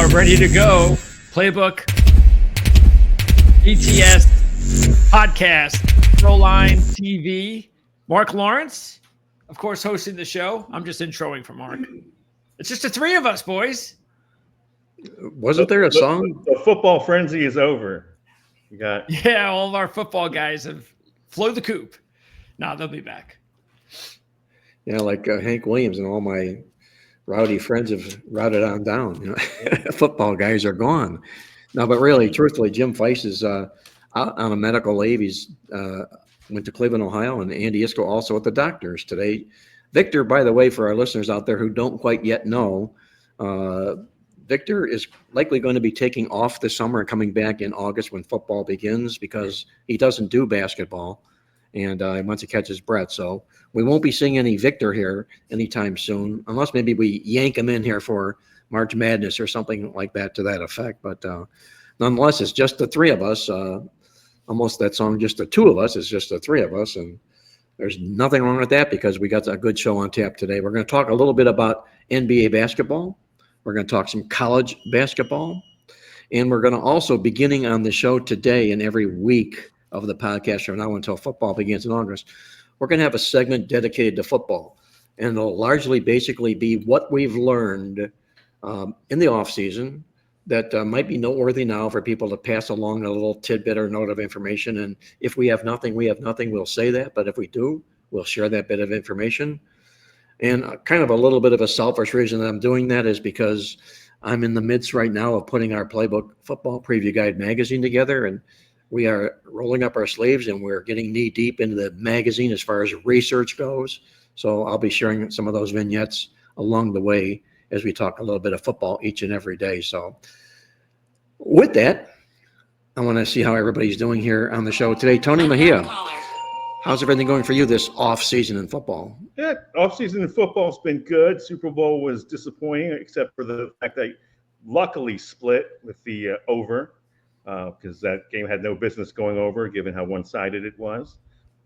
are ready to go. Playbook, ETS, podcast, Proline TV. Mark Lawrence, of course, hosting the show. I'm just introing for Mark. It's just the three of us, boys. Wasn't there a song? The football frenzy is over. You got all of our football guys have flown the coop. No, they'll be back. Yeah, like Hank Williams and all my rowdy friends have routed on down. You know, football guys are gone. No, but really, truthfully, Jim Feist is out on a medical leave. He's went to Cleveland, Ohio, and Andy Isco also at the doctors today. Victor, by the way, for our listeners out there who don't quite yet know, Victor is likely going to be taking off this summer and coming back in August when football begins because he doesn't do basketball and he wants to catch his breath. So we won't be seeing any Victor here anytime soon, unless maybe we yank him in here for March Madness or something like that to that effect. But nonetheless, it's just the three of us. Almost that song, just the two of us. It's just the three of us. And there's nothing wrong with that because we got a good show on tap today. We're going to talk a little bit about NBA basketball. We're going to talk some college basketball. And we're going to also, beginning on the show today and every week of the podcast from now until football begins in August, we're going to have a segment dedicated to football. And it'll largely basically be what we've learned in the offseason that might be noteworthy now for people to pass along a little tidbit or note of information. And if we have nothing, we'll say that. But if we do, we'll share that bit of information. And kind of a little bit of a selfish reason that I'm doing that is because I'm in the midst right now of putting our Playbook Football Preview Guide magazine together. And we are rolling up our sleeves and we're getting knee deep into the magazine as far as research goes. So I'll be sharing some of those vignettes along the way as we talk a little bit of football each and every day. So with that, I want to see how everybody's doing here on the show today. Tony Mejia, how's everything going for you this off season in football? Yeah, off season in football's been good. Super Bowl was disappointing, except for the fact that I luckily split with the over because that game had no business going over, given how one-sided it was.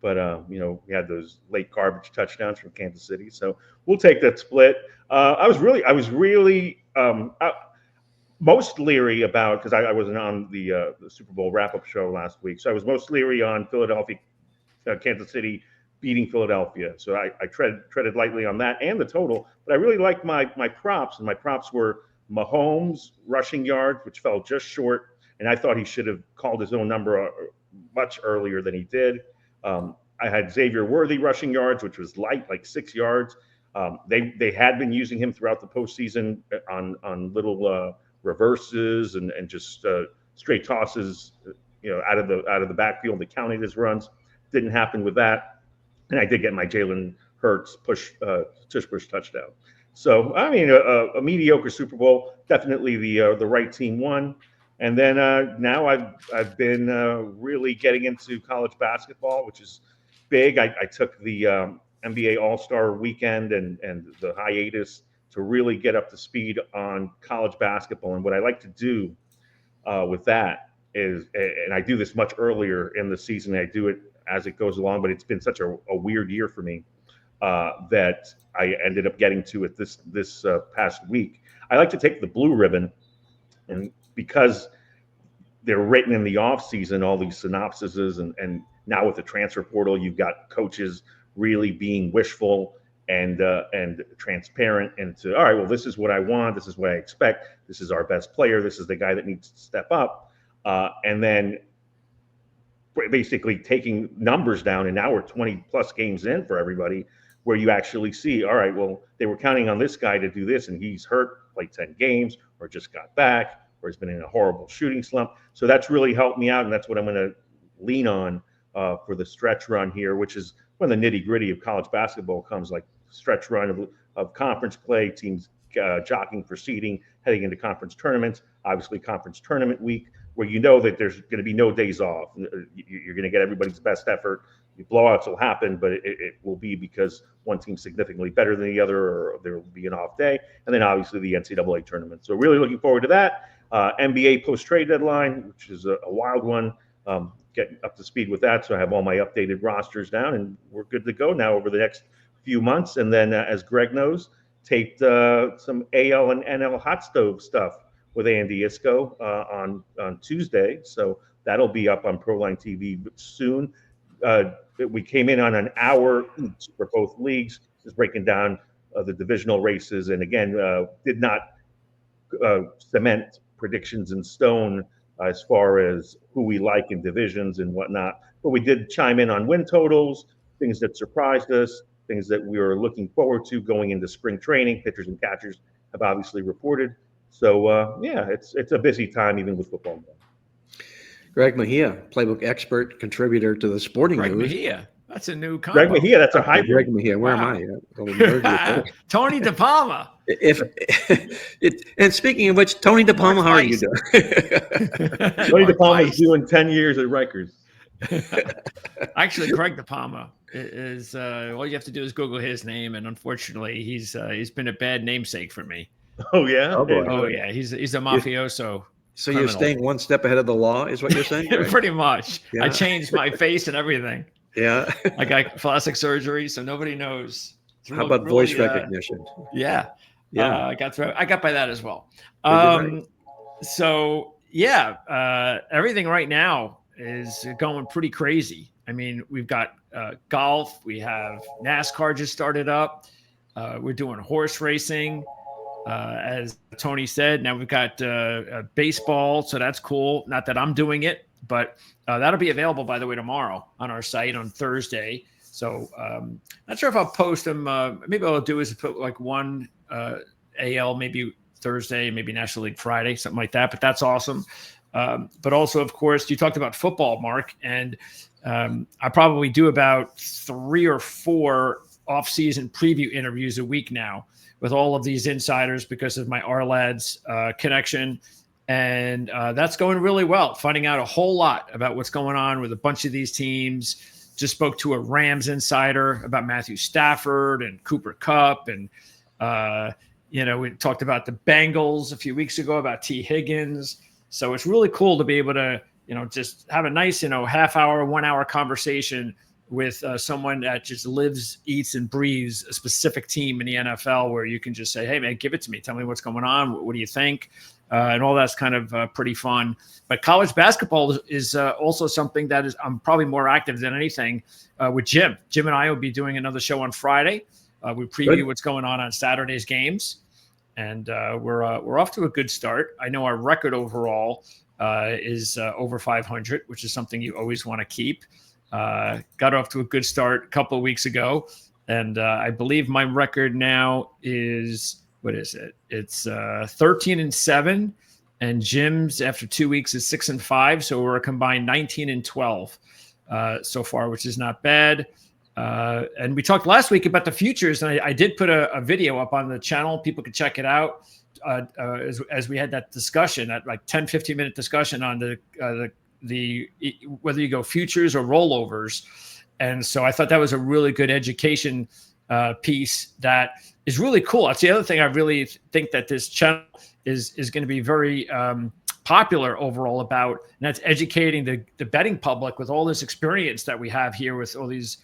But we had those late garbage touchdowns from Kansas City, so we'll take that split. I was really most leery about, because I wasn't on the Super Bowl wrap-up show last week, so I was most leery on Philadelphia, Kansas City beating Philadelphia. So I treaded lightly on that and the total, but I really liked my props, and my props were Mahomes rushing yards, which fell just short, and I thought he should have called his own number much earlier than he did. I had Xavier Worthy rushing yards, which was light, like 6 yards. They had been using him throughout the postseason on little reverses and just straight tosses, out of the backfield. They counted his runs. Didn't happen with that, and I did get my Jalen Hurts tush push touchdown. So I mean, a mediocre Super Bowl. Definitely the right team won. And then now I've been really getting into college basketball, which is big. I took the NBA All-Star weekend and the hiatus to really get up to speed on college basketball. And what I like to do with that is, and I do this much earlier in the season, I do it as it goes along, but it's been such a weird year for me that I ended up getting to it this past week. I like to take the blue ribbon, and because they're written in the off season, all these synopsises, and now with the transfer portal, you've got coaches really being wishful and transparent into, all right, well, this is what I want, this is what I expect, this is our best player, this is the guy that needs to step up, and then basically taking numbers down. And now we're 20 plus games in for everybody, where you actually see, all right, well, they were counting on this guy to do this, and he's hurt, played 10 games, or just got back, or has been in a horrible shooting slump. So that's really helped me out, and that's what I'm going to lean on for the stretch run here, which is when the nitty gritty of college basketball comes, like stretch run of conference play, teams jockeying for seeding, heading into conference tournaments, obviously conference tournament week, where you know that there's going to be no days off. You're going to get everybody's best effort. Blowouts will happen, but it will be because one team's significantly better than the other, or there will be an off day. And then obviously the NCAA tournament. So really looking forward to that. NBA post-trade deadline, which is a wild one. Getting up to speed with that. So I have all my updated rosters down, and we're good to go now over the next few months. And then as Greg knows, taped some AL and NL hot stove stuff with Andy Isco on Tuesday. So that'll be up on Proline TV soon. We came in on an hour each for both leagues, just breaking down the divisional races, and again, did not cement predictions in stone as far as who we like in divisions and whatnot. But we did chime in on win totals, things that surprised us, things that we were looking forward to going into spring training. Pitchers and catchers have obviously reported. So yeah, it's a busy time even with football. Greg Mejia, playbook expert, contributor to the Sporting Greg News. Mejia. That's a new combo. Greg Mejia, that's a hybrid. Greg Mejia, where Wow. am I? Tony DePalma. And speaking of which, Tony DePalma, how are you doing? Tony DePalma is doing 10 years at Rikers. Actually, Craig DePalma is all you have to do is Google his name, and unfortunately, he's been a bad namesake for me. Oh yeah. Oh, boy. Oh yeah, he's a mafioso. So criminal. you're staying one step ahead of the law, is what you're saying? Greg? Pretty much. Yeah. I changed my face and everything. Yeah. I got plastic surgery, so nobody knows. How about voice recognition? Yeah. Yeah. I got by that as well. Right. So yeah, everything right now is going pretty crazy. I mean, we've got golf, we have NASCAR just started up. We're doing horse racing, as Tony said. Now we've got baseball, so that's cool. Not that I'm doing it, but that'll be available, by the way, tomorrow on our site on Thursday. So not sure if I'll post them. Maybe what I'll do is put like one AL, maybe Thursday, maybe National League Friday, something like that. But that's awesome. But also, of course, you talked about football, Mark, and I probably do about 3 or 4 off-season preview interviews a week now with all of these insiders because of my R-Lads connection. And that's going really well, finding out a whole lot about what's going on with a bunch of these teams. Just spoke to a Rams insider about Matthew Stafford and Cooper Kupp. And, we talked about the Bengals a few weeks ago about T. Higgins. So it's really cool to be able to, just have a nice, half hour, 1 hour conversation with someone that just lives, eats, and breathes a specific team in the NFL, where you can just say, hey, man, give it to me. Tell me what's going on. What do you think? And all that's kind of pretty fun. But college basketball is also something that I'm probably more active than anything with Jim. Jim and I will be doing another show on Friday. We preview what's going on Saturday's games. And we're off to a good start. I know our record overall is over 500, which is something you always want to keep. Got off to a good start a couple of weeks ago. And I believe my record now is, what is it? It's 13-7, and Jim's after 2 weeks is 6-5. So we're a combined 19-12 so far, which is not bad. And we talked last week about the futures, and I did put a video up on the channel. People could check it out as we had that discussion, that like 10-15 minute discussion on the whether you go futures or rollovers. And so I thought that was a really good education piece that is really cool. That's the other thing I really think that this channel is going to be very popular overall about, and that's educating the betting public with all this experience that we have here with all these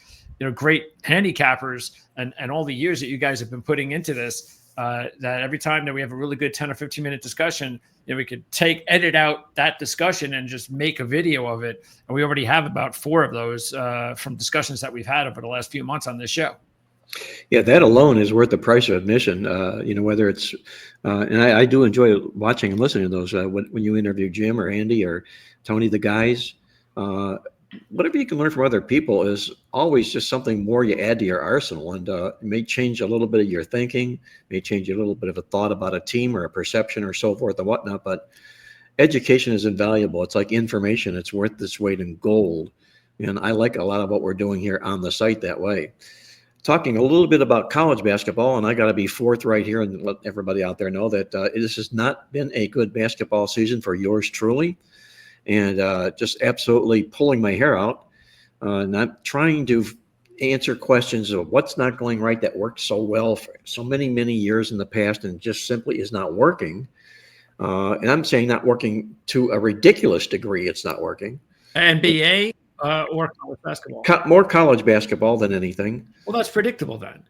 great handicappers and all the years that you guys have been putting into this, that every time that we have a really good 10 or 15 minute discussion, we could edit out that discussion and just make a video of it. And we already have about 4 of those from discussions that we've had over the last few months on this show. Yeah, that alone is worth the price of admission. Whether it's, and I do enjoy watching and listening to those when you interview Jim or Andy or Tony, the guys. Whatever you can learn from other people is always just something more you add to your arsenal, and it may change a little bit of your thinking, may change a little bit of a thought about a team or a perception or so forth and whatnot. But education is invaluable. It's like information. It's worth its weight in gold. And I like a lot of what we're doing here on the site that way. Talking a little bit about college basketball, and I got to be forthright here and let everybody out there know that this has not been a good basketball season for yours truly. And just absolutely pulling my hair out, not trying to answer questions of what's not going right that worked so well for so many, many years in the past and just simply is not working. And I'm saying not working to a ridiculous degree. It's not working. NBA or college basketball? More college basketball than anything. Well, that's predictable then,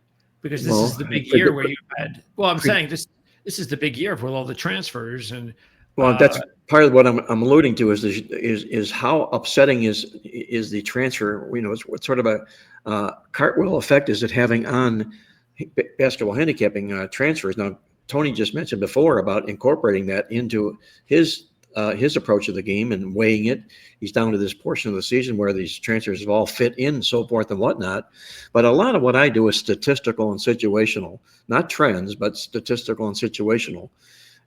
because this is the big year where you had. Well, I'm saying this this is the big year with all the transfers. And Well, that's part of what I'm alluding to is how upsetting is the transfer. You know, what sort of a cartwheel effect is it having on basketball handicapping transfers? Now, Tony just mentioned before about incorporating that into his approach of the game and weighing it. He's down to this portion of the season where these transfers have all fit in, so forth and whatnot. But a lot of what I do is statistical and situational, not trends, but statistical and situational.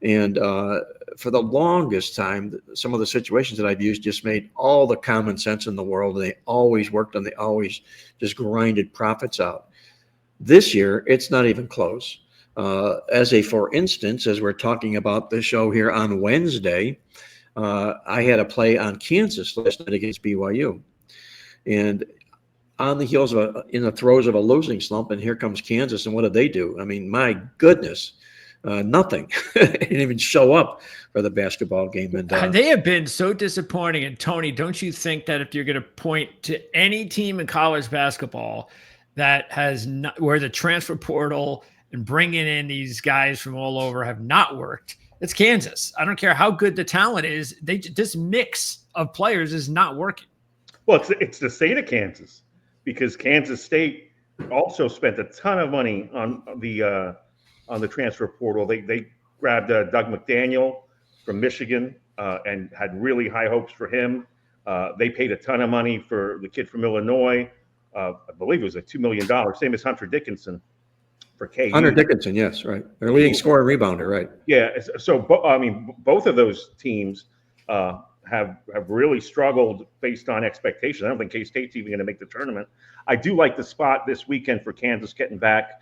And for the longest time, some of the situations that I've used just made all the common sense in the world. They always worked and they always just grinded profits out. This year, it's not even close. For instance, as we're talking about the show here on Wednesday, I had a play on Kansas last night against BYU. And on the heels of in the throes of a losing slump, and here comes Kansas, and what did they do? I mean, my goodness. Nothing. Didn't even show up for the basketball game. And they have been so disappointing. And Tony, don't you think that if you're going to point to any team in college basketball that has not, where the transfer portal and bringing in these guys from all over have not worked, it's Kansas. I don't care how good the talent is. This mix of players is not working. Well, it's the state of Kansas, because Kansas State also spent a ton of money on the transfer portal. They grabbed Doug McDaniel from Michigan and had really high hopes for him. They paid a ton of money for the kid from Illinois. I believe it was $2 million, same as Hunter Dickinson for KU. Hunter Dickinson, yes, right. Their leading scorer and rebounder, right. Yeah, so both of those teams have really struggled based on expectations. I don't think K-State's even going to make the tournament. I do like the spot this weekend for Kansas getting back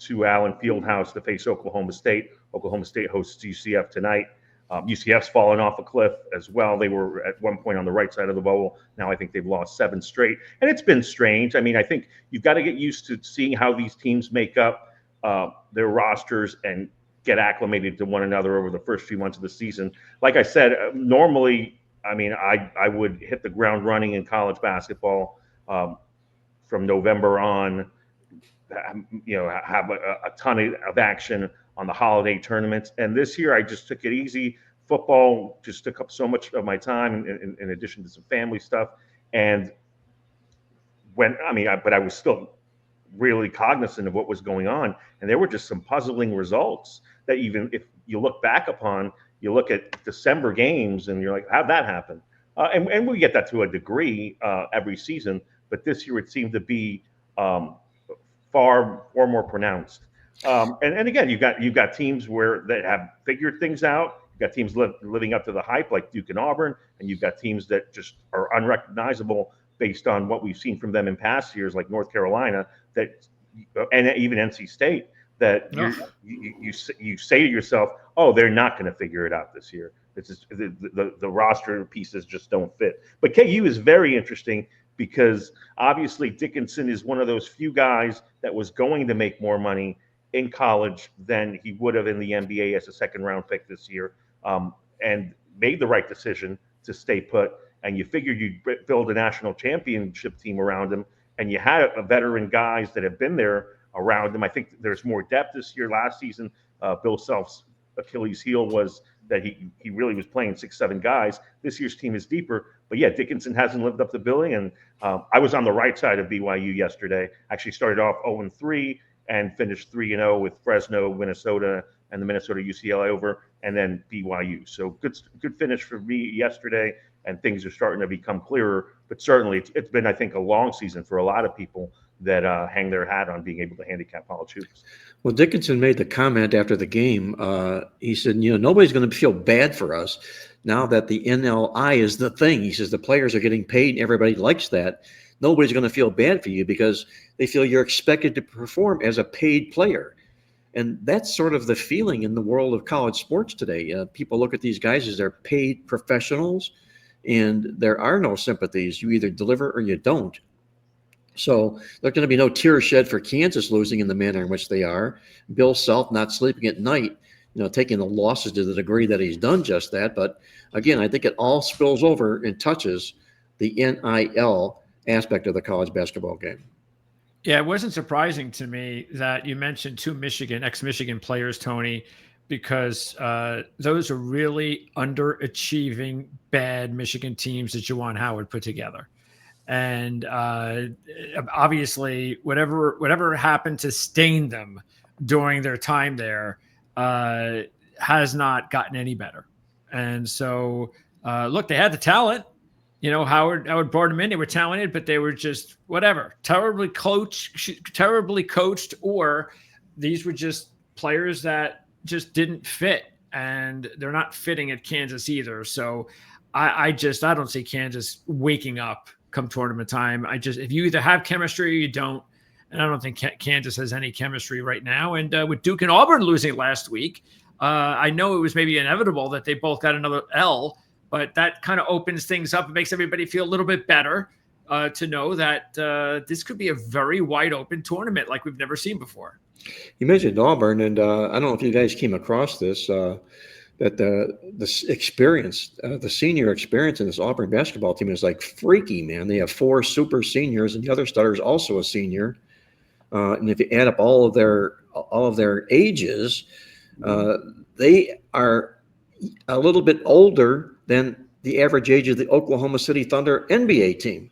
to Allen Fieldhouse to face Oklahoma State. Oklahoma State hosts UCF tonight. UCF's fallen off a cliff as well. They were at one point on the right side of the bubble. Now I think they've lost 7 straight. And it's been strange. I mean, I think you've got to get used to seeing how these teams make up their rosters and get acclimated to one another over the first few months of the season. Like I said, normally, I mean, I would hit the ground running in college basketball from November on. You know, have a ton of action on the holiday tournaments. And this year I just took it easy. Football just took up so much of my time in addition to some family stuff. And but I was still really cognizant of what was going on. And there were just some puzzling results that even if you look back upon, you look at December games and you're like, how'd that happen? And we get that to a degree every season. But this year it seemed to be far more pronounced. And again, you've got teams that have figured things out. You've got teams living up to the hype like Duke and Auburn, and you've got teams that just are unrecognizable based on what we've seen from them in past years, like North Carolina, and even NC State, that you say to yourself, oh, they're not going to figure it out this year. It's just, the roster pieces just don't fit. But KU is very interesting because obviously Dickinson is one of those few guys that was going to make more money in college than he would have in the NBA as a second-round pick this year, and made the right decision to stay put. And you figured you'd build a national championship team around him, and you had a veteran guys that have been there around him. I think there's more depth this year. Last season, Bill Self's Achilles heel was that he really was playing 6-7 guys. This year's team is deeper. But yeah, Dickinson hasn't lived up to billing. And I was on the right side of BYU yesterday. Actually started off 0-3 and finished 3-0 with Fresno, Minnesota, and the Minnesota UCLA over, and then BYU. So good finish for me yesterday, and things are starting to become clearer. But certainly it's been, I think, a long season for a lot of people that hang their hat on being able to handicap college hoops. Well, Dickinson made the comment after the game. He said, nobody's going to feel bad for us now that the NLI is the thing. He says the players are getting paid and everybody likes that. Nobody's going to feel bad for you because they feel you're expected to perform as a paid player. And that's sort of the feeling in the world of college sports today. People look at these guys as they're paid professionals, and there are no sympathies. You either deliver or you don't. So there's going to be no tears shed for Kansas losing in the manner in which they are. Bill Self not sleeping at night, taking the losses to the degree that he's done just that. But again, I think it all spills over and touches the NIL aspect of the college basketball game. Yeah, it wasn't surprising to me that you mentioned two ex-Michigan players, Tony, because those are really underachieving bad Michigan teams that Juwan Howard put together. And obviously, whatever happened to stain them during their time there has not gotten any better. And so, look, they had the talent. Howard brought them in. They were talented, but they were just whatever, terribly coached, or these were just players that just didn't fit, and they're not fitting at Kansas either. So I don't see Kansas waking up come tournament time. If you either have chemistry or you don't, and I don't think Kansas has any chemistry right now. And with Duke and Auburn losing last week, I know it was maybe inevitable that they both got another L. But that kind of opens things up. It makes everybody feel a little bit better to know that this could be a very wide open tournament like we've never seen before. You mentioned Auburn, and I don't know if you guys came across this, that the experience, the senior experience in this Auburn basketball team is like freaky, man. They have 4 super seniors, and the other starter is also a senior. And if you add up all of their ages, they are a little bit older than the average age of the Oklahoma City Thunder NBA team,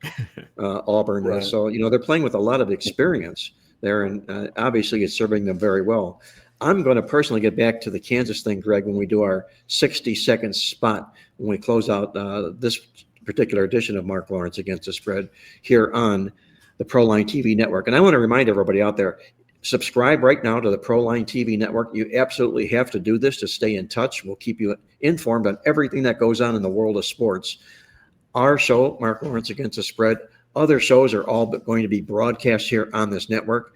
Auburn. Right. So, they're playing with a lot of experience there, and obviously it's serving them very well. I'm going to personally get back to the Kansas thing, Greg, when we do our 60-second spot, when we close out this particular edition of Mark Lawrence Against the Spread here on the Proline TV network. And I want to remind everybody out there, subscribe right now to the Proline TV network. You absolutely have to do this to stay in touch. We'll keep you informed on everything that goes on in the world of sports. Our show, Mark Lawrence Against the Spread, other shows are all going to be broadcast here on this network.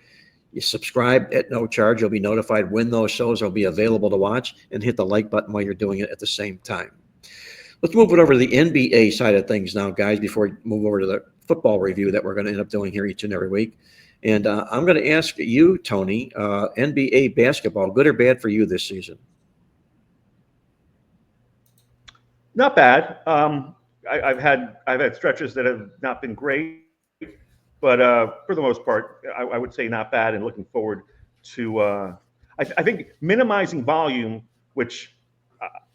You subscribe at no charge. You'll be notified when those shows will be available to watch, and hit the like button while you're doing it at the same time. Let's move it over to the NBA side of things now, guys, before we move over to the football review that we're going to end up doing here each and every week. And I'm going to ask you, Tony, NBA basketball, good or bad for you this season? Not bad. I've had stretches that have not been great, but for the most part, I would say not bad. And looking forward to, I think minimizing volume, which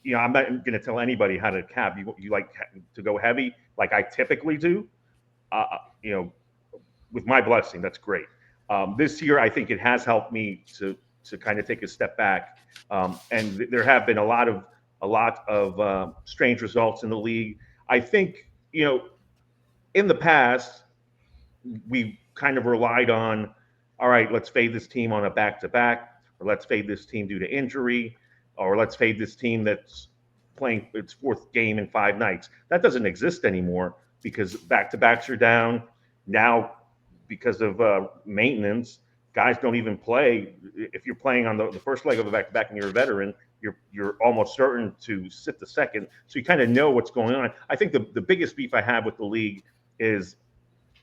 I'm not going to tell anybody how to cap. You like to go heavy, like I typically do. With my blessing, that's great. This year, I think it has helped me to kind of take a step back. And there have been a lot of strange results in the league. I think, in the past, we kind of relied on, all right, let's fade this team on a back-to-back, or let's fade this team due to injury, or let's fade this team that's playing its 4th game in 5 nights. That doesn't exist anymore because back-to-backs are down. Now, because of maintenance, guys don't even play. If you're playing on the first leg of a back-to-back and you're a veteran, you're almost certain to sit the second. So you kind of know what's going on. I think the biggest beef I have with the league is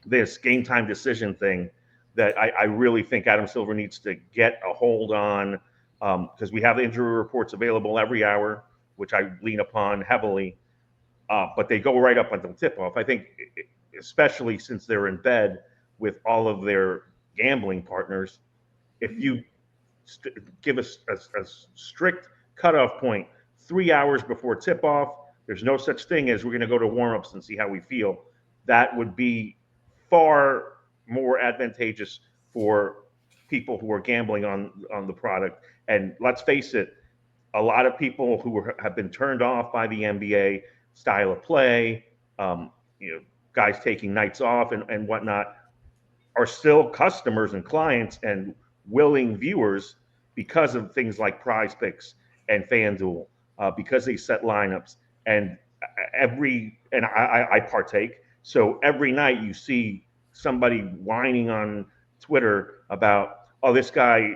this game time decision thing that I really think Adam Silver needs to get a hold on, because we have injury reports available every hour, which I lean upon heavily, but they go right up until tip-off. I think, especially since they're in bed with all of their gambling partners, if you give us a strict cutoff point 3 hours before tip-off, there's no such thing as we're going to go to warm-ups and see how we feel. That would be far more advantageous for people who are gambling on the product. And let's face it, a lot of people who have been turned off by the NBA style of play, guys taking nights off and whatnot, are still customers and clients and willing viewers because of things like Prize Picks and FanDuel, because they set lineups. And I partake. So every night you see somebody whining on Twitter about, oh, this guy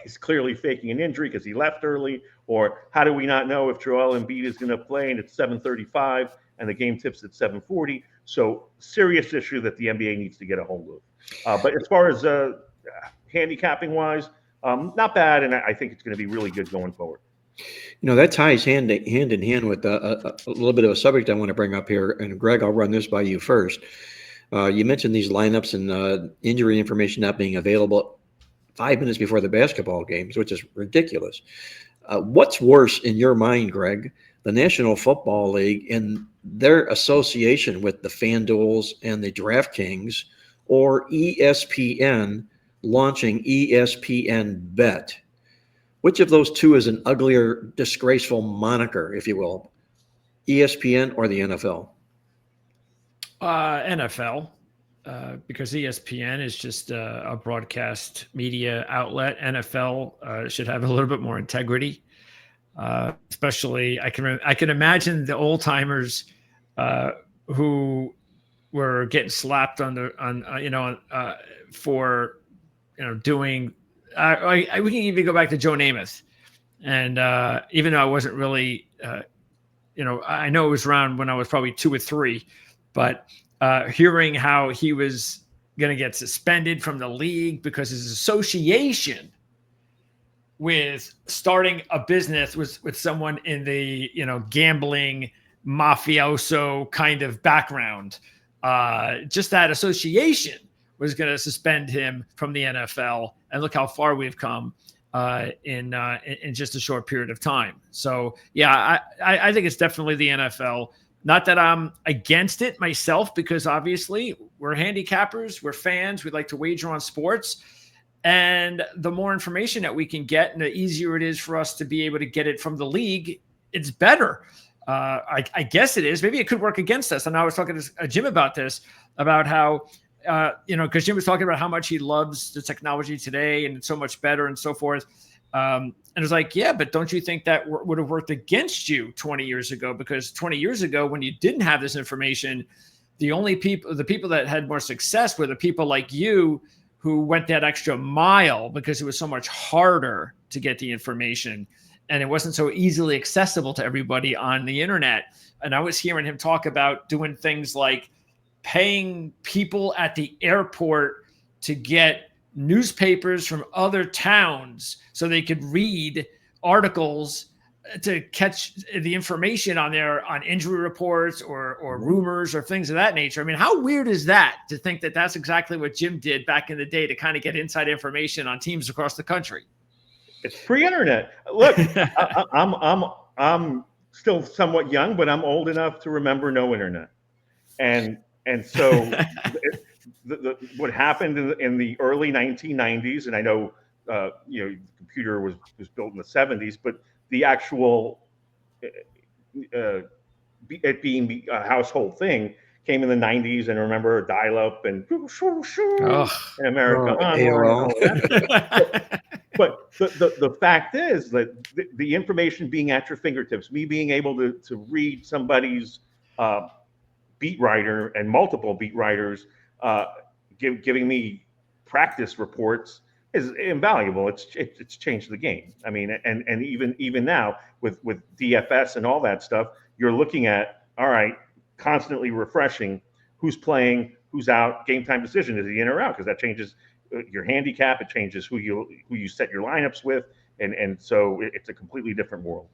is clearly faking an injury because he left early, or how do we not know if Joel Embiid is going to play and it's 7:35 and the game tips at 7:40? So serious issue that the NBA needs to get a hold of. But as far as handicapping wise, not bad, and I think it's going to be really good going forward. That ties hand in hand with a little bit of a subject I want to bring up here. And Greg, I'll run this by you first. You mentioned these lineups and injury information not being available 5 minutes before the basketball games, which is ridiculous. What's worse in your mind, Greg, the National Football League and their association with the FanDuels and the DraftKings, or ESPN launching ESPN Bet? Which of those two is an uglier, disgraceful moniker, if you will? ESPN or the NFL? NFL, because ESPN is just a broadcast media outlet. NFL should have a little bit more integrity. Especially, I can imagine the old timers who were getting slapped for doing. We can even go back to Joe Namath, and even though I wasn't really, I know it was around when I was probably 2 or 3, but hearing how he was going to get suspended from the league because his association with starting a business with someone in the gambling mafioso kind of background, just that association was going to suspend him from the NFL. And look how far we've come in just a short period of time. So yeah, I think it's definitely the NFL. Not that I'm against it myself, because obviously we're handicappers, we're fans, we like to wager on sports. And the more information that we can get and the easier it is for us to be able to get it from the league, it's better. I guess it is. Maybe it could work against us. And I was talking to Jim about this, about how, because Jim was talking about how much he loves the technology today and it's so much better and so forth. And it was like, yeah, but don't you think that would have worked against you 20 years ago? Because 20 years ago, when you didn't have this information, the people that had more success were the people like you who went that extra mile, because it was so much harder to get the information and it wasn't so easily accessible to everybody on the internet. And I was hearing him talk about doing things like paying people at the airport to get newspapers from other towns so they could read articles to catch the information on injury reports or rumors or things of that nature. I mean, how weird is that to think that that's exactly what Jim did back in the day to kind of get inside information on teams across the country? It's pre-internet. Look, I'm still somewhat young, but I'm old enough to remember no internet. And so what happened in the early 1990s, and I know the computer was built in the 70s, but the actual it being a household thing came in the 90s. And I remember dial-up and in America. But the fact is that the information being at your fingertips, me being able to read somebody's beat writer and multiple beat writers giving me practice reports is invaluable. It's changed the game. I mean, and even now with DFS and all that stuff, you're looking at, all right, constantly refreshing who's playing, who's out, game time decision, is he in or out? Because that changes your handicap, it changes who you set your lineups with, and so it's a completely different world.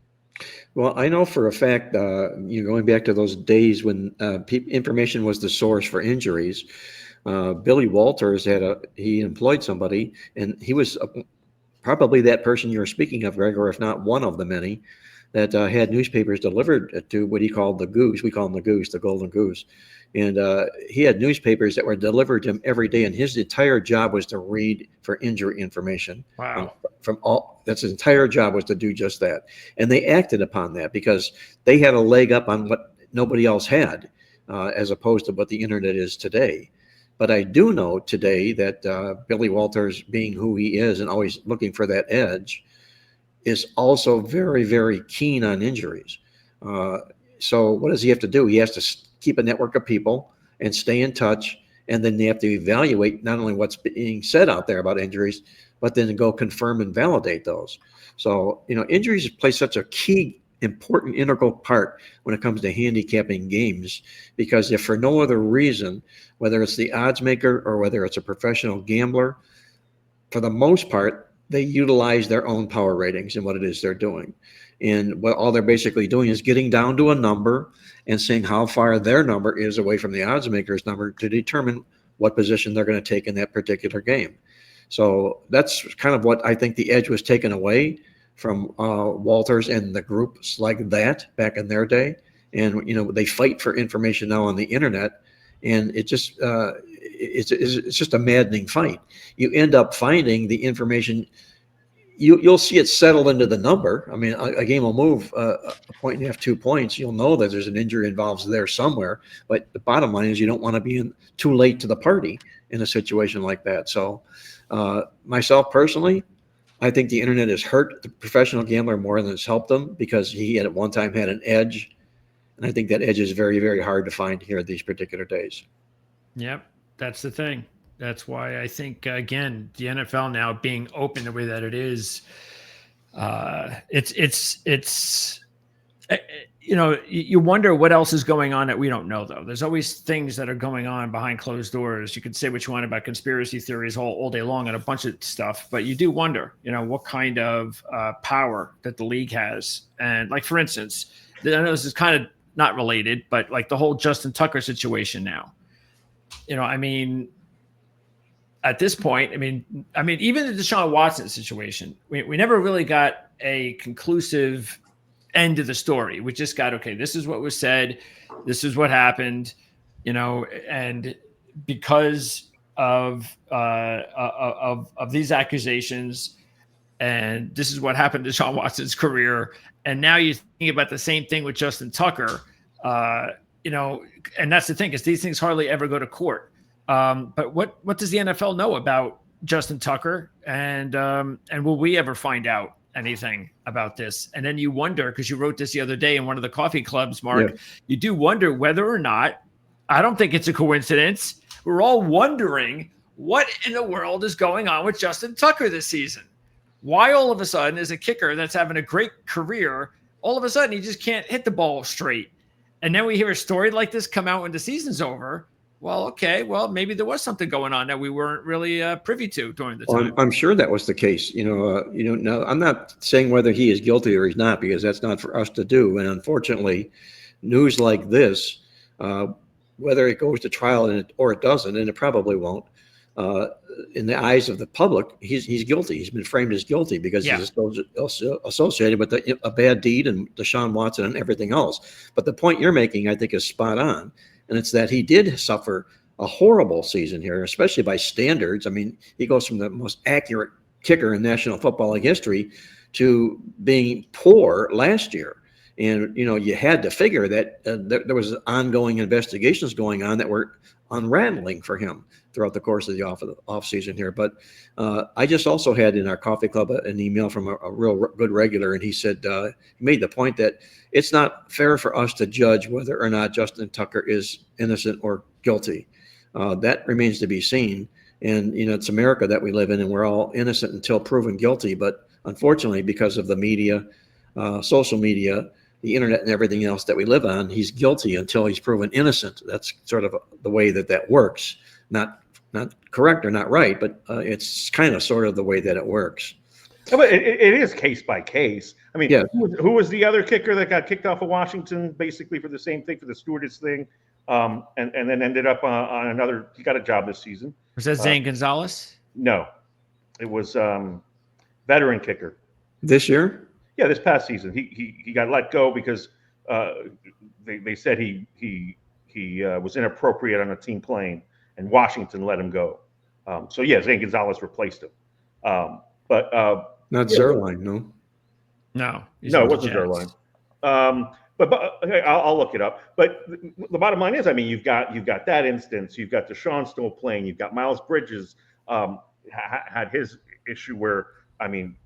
Well, I know for a fact, going back to those days when information was the source for injuries, Billy Walters he employed somebody, and he was probably that person you're speaking of, Greg, or if not one of the many that had newspapers delivered to what he called the Goose. We call him the Goose, the Golden Goose. And he had newspapers that were delivered to him every day, and his entire job was to read for injury information. Wow. That's his entire job, was to do just that. And they acted upon that because they had a leg up on what nobody else had, as opposed to what the internet is today. But I do know today that Billy Walters, being who he is and always looking for that edge, is also very, very keen on injuries. So what does he have to do? He has to keep a network of people and stay in touch. And then they have to evaluate not only what's being said out there about injuries, but then go confirm and validate those. So, injuries play such a key, important, integral part when it comes to handicapping games, because if for no other reason, whether it's the odds maker or whether it's a professional gambler, for the most part, they utilize their own power ratings and what it is they're doing. And what all they're basically doing is getting down to a number and seeing how far their number is away from the odds maker's number to determine what position they're going to take in that particular game. So that's kind of what I think the edge was taken away from Walters and the groups like that back in their day. And, they fight for information now on the internet, and it's just a maddening fight. You end up finding the information. You'll see it settle into the number. I mean, a game will move a point and a half, 2 points. You'll know that there's an injury involved there somewhere. But the bottom line is you don't want to be too late to the party in a situation like that. So myself personally, I think the internet has hurt the professional gambler more than it's helped them, because he at one time had an edge. And I think that edge is very, very hard to find here these particular days. Yep, that's the thing. That's why I think, again, the NFL now being open the way that it is, you wonder what else is going on that we don't know, though. There's always things that are going on behind closed doors. You could say what you want about conspiracy theories all day long and a bunch of stuff, but you do wonder, what kind of power that the league has. And like, for instance, I know this is kind of not related, but like the whole Justin Tucker situation now, at this point, even the Deshaun Watson situation, we never really got a conclusive end to the story. We just got, okay, this is what was said, this is what happened, and because of these accusations, and this is what happened to Deshaun Watson's career. And now you're thinking about the same thing with Justin Tucker, and that's the thing, is these things hardly ever go to court. But what does the NFL know about Justin Tucker? And will we ever find out anything about this? And then you wonder, because you wrote this the other day in one of the coffee clubs, Mark, yeah. You do wonder whether or not, I don't think it's a coincidence, we're all wondering what in the world is going on with Justin Tucker this season. Why all of a sudden, as a kicker that's having a great career, all of a sudden he just can't hit the ball straight. And then we hear a story like this come out when the season's over. Well, okay, maybe there was something going on that we weren't really privy to during the time. I'm sure that was the case. Now I'm not saying whether he is guilty or he's not, because that's not for us to do. And unfortunately, news like this, whether it goes to trial or it doesn't, and it probably won't, in the eyes of the public, he's guilty. He's been framed as guilty because he's associated with a bad deed and Deshaun Watson and everything else. But the point you're making, I think, is spot on. And it's that he did suffer a horrible season here, especially by standards. I mean, he goes from the most accurate kicker in National Football League history to being poor last year. And, you had to figure that there was ongoing investigations going on that were unraveling for him throughout the course of the off season here. But I just also had in our coffee club an email from a real good regular, and he said, he made the point that it's not fair for us to judge whether or not Justin Tucker is innocent or guilty. That remains to be seen. And, it's America that we live in, and we're all innocent until proven guilty. But unfortunately, because of the media, social media, the internet and everything else that we live on, he's guilty until he's proven innocent. That's sort of the way that works. Not correct or not right, but it's kind of sort of the way that it works. But it is case by case. I mean, yeah. Who was the other kicker that got kicked off of Washington basically for the same thing, for the stewardess thing, and then ended up on another? He got a job this season. Was that Zane Gonzalez? No, it was veteran kicker. This year? Yeah, this past season. He got let go because they said he was inappropriate on a team plane, and Washington let him go. So yeah, Zane Gonzalez replaced him. But not Zerline, no. No, it wasn't Zerline. But okay, I'll look it up. But the bottom line is, I mean, you've got that instance. You've got Deshaun still playing. You've got Miles Bridges had his issue where, I mean,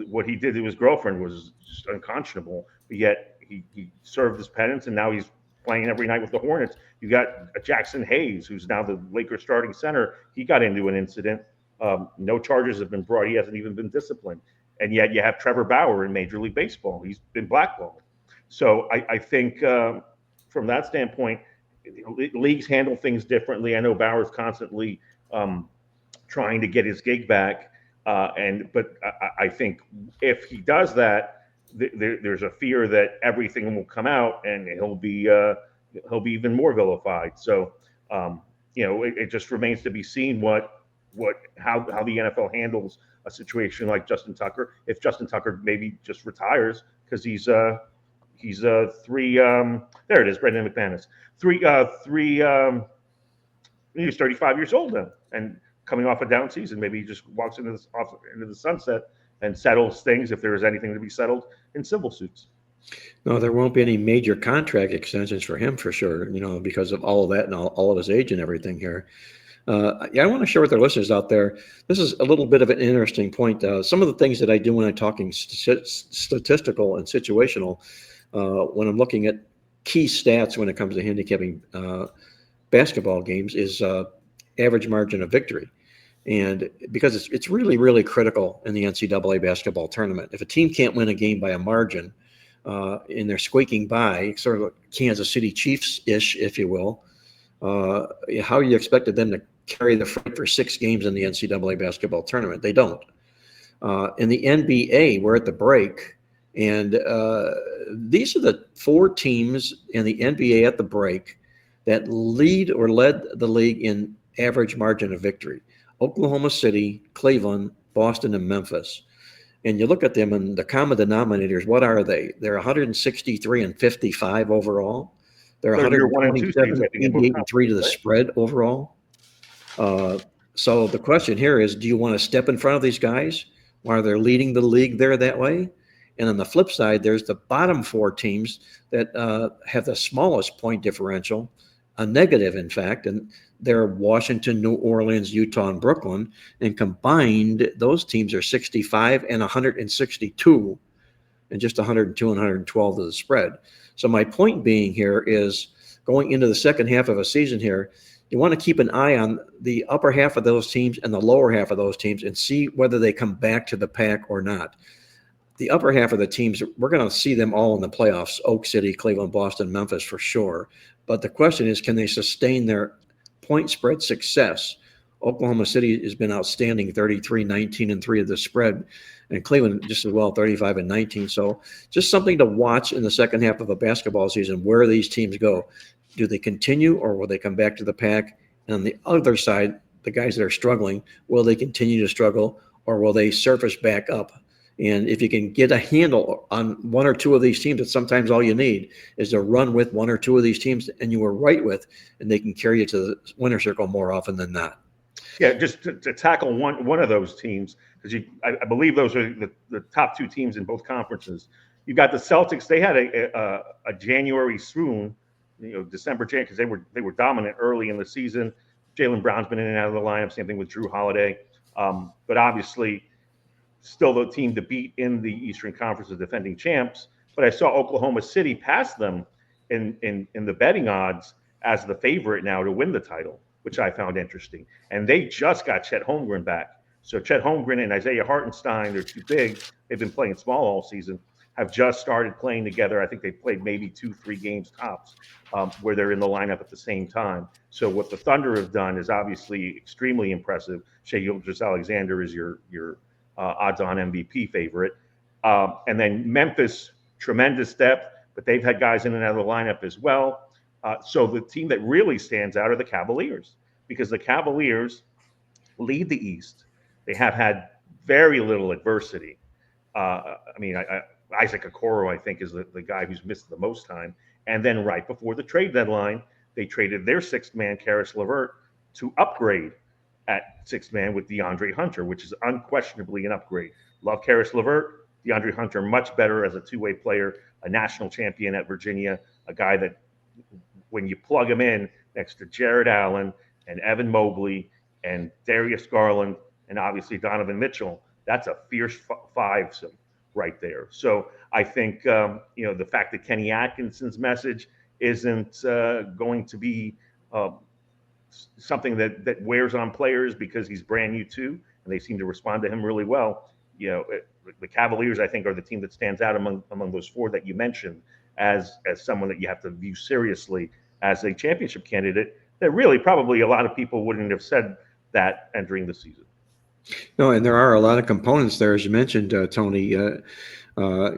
what he did to his girlfriend was just unconscionable. But yet he served his penance, and now he's playing every night with the Hornets. You got Jackson Hayes, who's now the Lakers starting center. He got into an incident. No charges have been brought. He hasn't even been disciplined. And yet you have Trevor Bauer in Major League Baseball. He's been blackballed. So I think from that standpoint, leagues handle things differently. I know Bauer's constantly trying to get his gig back. But I think if he does that, there's a fear that everything will come out and he'll be even more vilified. So it just remains to be seen how the NFL handles a situation like Justin Tucker. If Justin Tucker maybe just retires because he's three there it is, Brendan McManus, three he's 35 years old now and coming off a down season. Maybe he just walks into the sunset and settles things if there is anything to be settled in civil suits. No, there won't be any major contract extensions for him for sure, because of all of that and all of his age and everything here. I want to share with our listeners out there, this is a little bit of an interesting point. Some of the things that I do when I'm talking statistical and situational, when I'm looking at key stats when it comes to handicapping basketball games is average margin of victory. And because it's really, really critical in the NCAA basketball tournament. If a team can't win a game by a margin and they're squeaking by, sort of Kansas City Chiefs-ish, if you will, how you expected them to carry the freight for 6 games in the NCAA basketball tournament? They don't. In the NBA, we're at the break, and these are the 4 teams in the NBA at the break that led the league in average margin of victory. Oklahoma City, Cleveland, Boston, and Memphis. And you look at them, and the common denominators, what are they? They're 163 and 55 overall. They're 127, 88 and 3 to the spread overall. So the question here is, do you want to step in front of these guys while they're leading the league there that way? And on the flip side, there's the bottom 4 teams that have the smallest point differential, a negative, in fact, and they're Washington, New Orleans, Utah, and Brooklyn. And combined, those teams are 65 and 162, and just 102 and 112 to the spread. So my point being here is, going into the second half of a season here, you want to keep an eye on the upper half of those teams and the lower half of those teams and see whether they come back to the pack or not. The upper half of the teams, we're going to see them all in the playoffs: Oak City, Cleveland, Boston, Memphis for sure. But the question is, can they sustain their point spread success? Oklahoma City has been outstanding, 33, 19, and 3 of the spread, and Cleveland just as well, 35 and 19. So just something to watch in the second half of a basketball season, where these teams go. Do they continue, or will they come back to the pack? And on the other side, the guys that are struggling, will they continue to struggle, or will they surface back up? And if you can get a handle on 1 or 2 of these teams, that's sometimes all you need, is to run with 1 or 2 of these teams and you were right with, and they can carry you to the winner circle more often than not. Yeah, just to tackle one of those teams, because I believe those are the top 2 teams in both conferences. You've got the Celtics. They had a January swoon, December, January, because they were dominant early in the season. Jaylen Brown's been in and out of the lineup. Same thing with Drew Holiday. But obviously, still the team to beat in the Eastern Conference, the defending champs. But I saw Oklahoma City pass them in the betting odds as the favorite now to win the title, which I found interesting. And they just got Chet Holmgren back. So Chet Holmgren and Isaiah Hartenstein, they're too big. They've been playing small all season, have just started playing together. I think they played maybe 2-3 games tops where they're in the lineup at the same time. So what the Thunder have done is obviously extremely impressive. Shai Gilgeous-Alexander is your odds-on MVP favorite. And then Memphis, tremendous depth, but they've had guys in and out of the lineup as well. So the team that really stands out are the Cavaliers, because the Cavaliers lead the East. They have had very little adversity. Isaac Okoro, I think, is the guy who's missed the most time. And then right before the trade deadline, they traded their 6th man, Karis LeVert, to upgrade at 6th man with DeAndre Hunter, which is unquestionably an upgrade. Love Karis LeVert. DeAndre Hunter, much better as a 2-way player, a national champion at Virginia, a guy that when you plug him in next to Jared Allen and Evan Mobley and Darius Garland and obviously Donovan Mitchell, that's a fierce fivesome right there. So I think, the fact that Kenny Atkinson's message isn't going to be something that wears on players because he's brand new too, and they seem to respond to him really well. The Cavaliers, I think, are the team that stands out among those 4 that you mentioned as someone that you have to view seriously as a championship candidate. That really probably a lot of people wouldn't have said that entering the season. No, and there are a lot of components there, as you mentioned, Tony. Uh,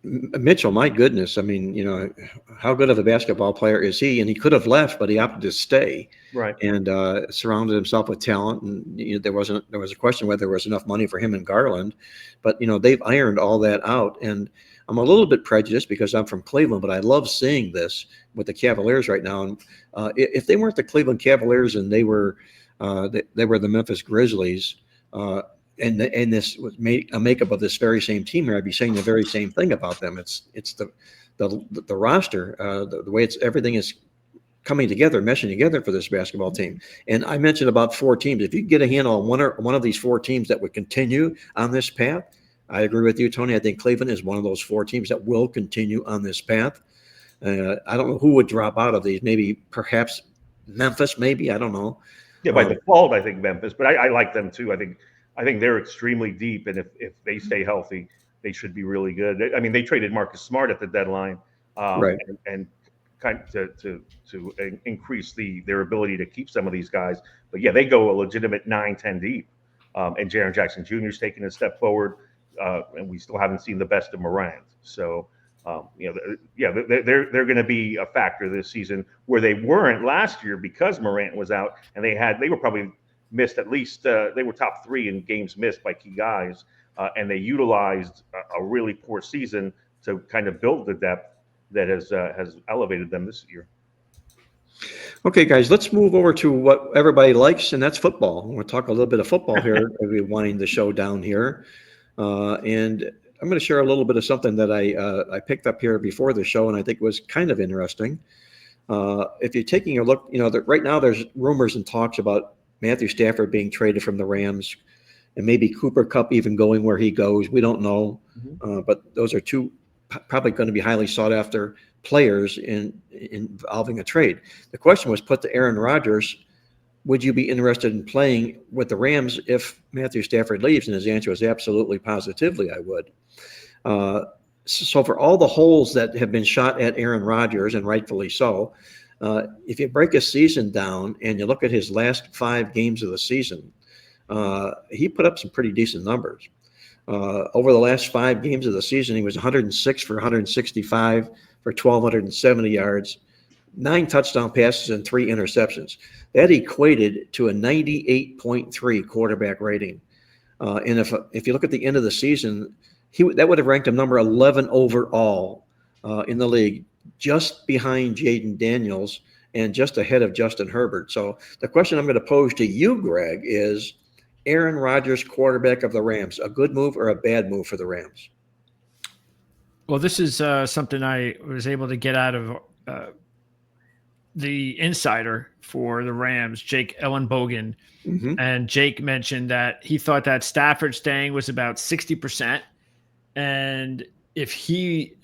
Mitchell, my goodness, I mean, how good of a basketball player is he? And he could have left, but he opted to stay Right. and surrounded himself with talent. And there was a question whether there was enough money for him and Garland, but they've ironed all that out. And I'm a little bit prejudiced because I'm from Cleveland, but I love seeing this with the Cavaliers right now. And if they weren't the Cleveland Cavaliers and they were the Memphis Grizzlies. And this was a makeup of this very same team here, I'd be saying the very same thing about them. It's the roster, the way everything is coming together, meshing together for this basketball team. And I mentioned about 4 teams. If you get a handle on one of these 4 teams that would continue on this path, I agree with you, Tony. I think Cleveland is one of those 4 teams that will continue on this path. I don't know who would drop out of these. Maybe perhaps Memphis. Maybe I don't know. Yeah, by default, I think Memphis, but I like them too. I think they're extremely deep, and if they stay healthy, they should be really good. I mean, they traded Marcus Smart at the deadline, Right. and kind of to increase their ability to keep some of these guys. But yeah, they go a legitimate 9-10 deep, and Jaren Jackson Jr. is taking a step forward, and we still haven't seen the best of Morant. So. They're going to be a factor this season where they weren't last year because Morant was out, and they were probably missed at least they were top 3 in games missed by key guys, and they utilized a really poor season to kind of build the depth that has elevated them this year. Okay, guys, let's move over to what everybody likes, and that's football. We'll talk a little bit of football here. We're winding the show down here, and I'm going to share a little bit of something that I picked up here before the show, and I think was kind of interesting. If you're taking a look, right now there's rumors and talks about Matthew Stafford being traded from the Rams, and maybe Cooper Kupp even going where he goes. We don't know, but those are 2 probably going to be highly sought after players involving a trade. The question was put to Aaron Rodgers. Would you be interested in playing with the Rams if Matthew Stafford leaves? And his answer was absolutely, positively, I would. So for all the holes that have been shot at Aaron Rodgers, and rightfully so, if you break a season down and you look at his last 5 games of the season, he put up some pretty decent numbers. Over the last 5 games of the season, he was 106 for 165 for 1,270 yards, 9 touchdown passes and 3 interceptions. That equated to a 98.3 quarterback rating. And if you look at the end of the season, that would have ranked him number 11 overall in the league, just behind Jaden Daniels and just ahead of Justin Herbert. So the question I'm going to pose to you, Greg, is Aaron Rodgers, quarterback of the Rams, a good move or a bad move for the Rams? Well, this is something I was able to get out of the insider for the Rams, Jake Ellenbogen. Mm-hmm. And Jake mentioned that he thought that Stafford staying was about 60%. And if he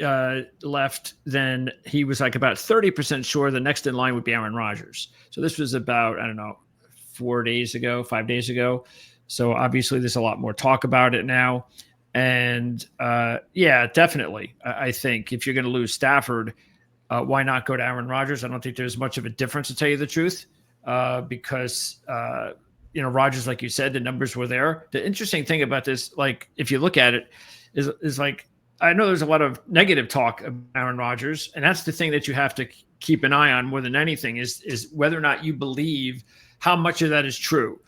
left, then he was like about 30% sure the next in line would be Aaron Rodgers. So this was about, 5 days ago. So obviously there's a lot more talk about it now. And yeah, definitely. I think if you're going to lose Stafford, why not go to Aaron Rodgers? I don't think there's much of a difference, to tell you the truth, because Rodgers, like you said, the numbers were there. The interesting thing about this, like if you look at it, is like, I know there's a lot of negative talk about Aaron Rodgers, and that's the thing that you have to keep an eye on more than anything is whether or not you believe how much of that is true.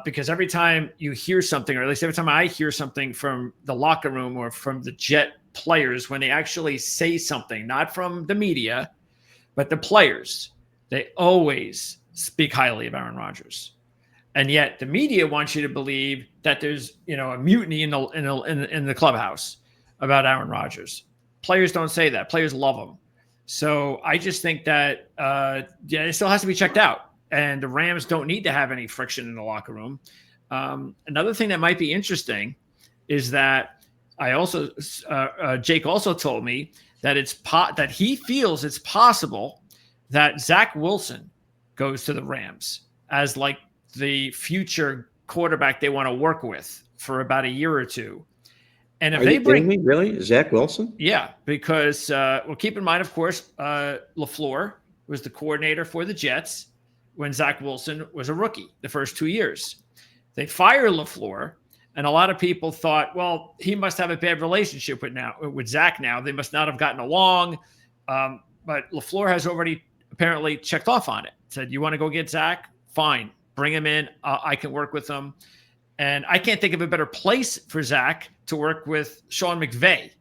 Because every time you hear something, or at least every time I hear something from the locker room or from the Jet players, when they actually say something, not from the media, but the players, they always speak highly of Aaron Rodgers. And yet the media wants you to believe that there's, a mutiny in the clubhouse about Aaron Rodgers. Players don't say that. Players love him. So I just think that it still has to be checked out. And the Rams don't need to have any friction in the locker room. Another thing that might be interesting is that Jake also told me that that he feels it's possible that Zach Wilson goes to the Rams as like the future quarterback they want to work with for about a year or two. And if Are you kidding me? Really? Zach Wilson? Yeah, because keep in mind, of course, LaFleur was the coordinator for the Jets when Zach Wilson was a rookie the first 2 years. They fire LaFleur, and a lot of people thought, well, he must have a bad relationship with Zach now. They must not have gotten along. But LaFleur has already apparently checked off on it. Said, you want to go get Zach? Fine. Bring him in. I can work with him. And I can't think of a better place for Zach to work with Sean McVay.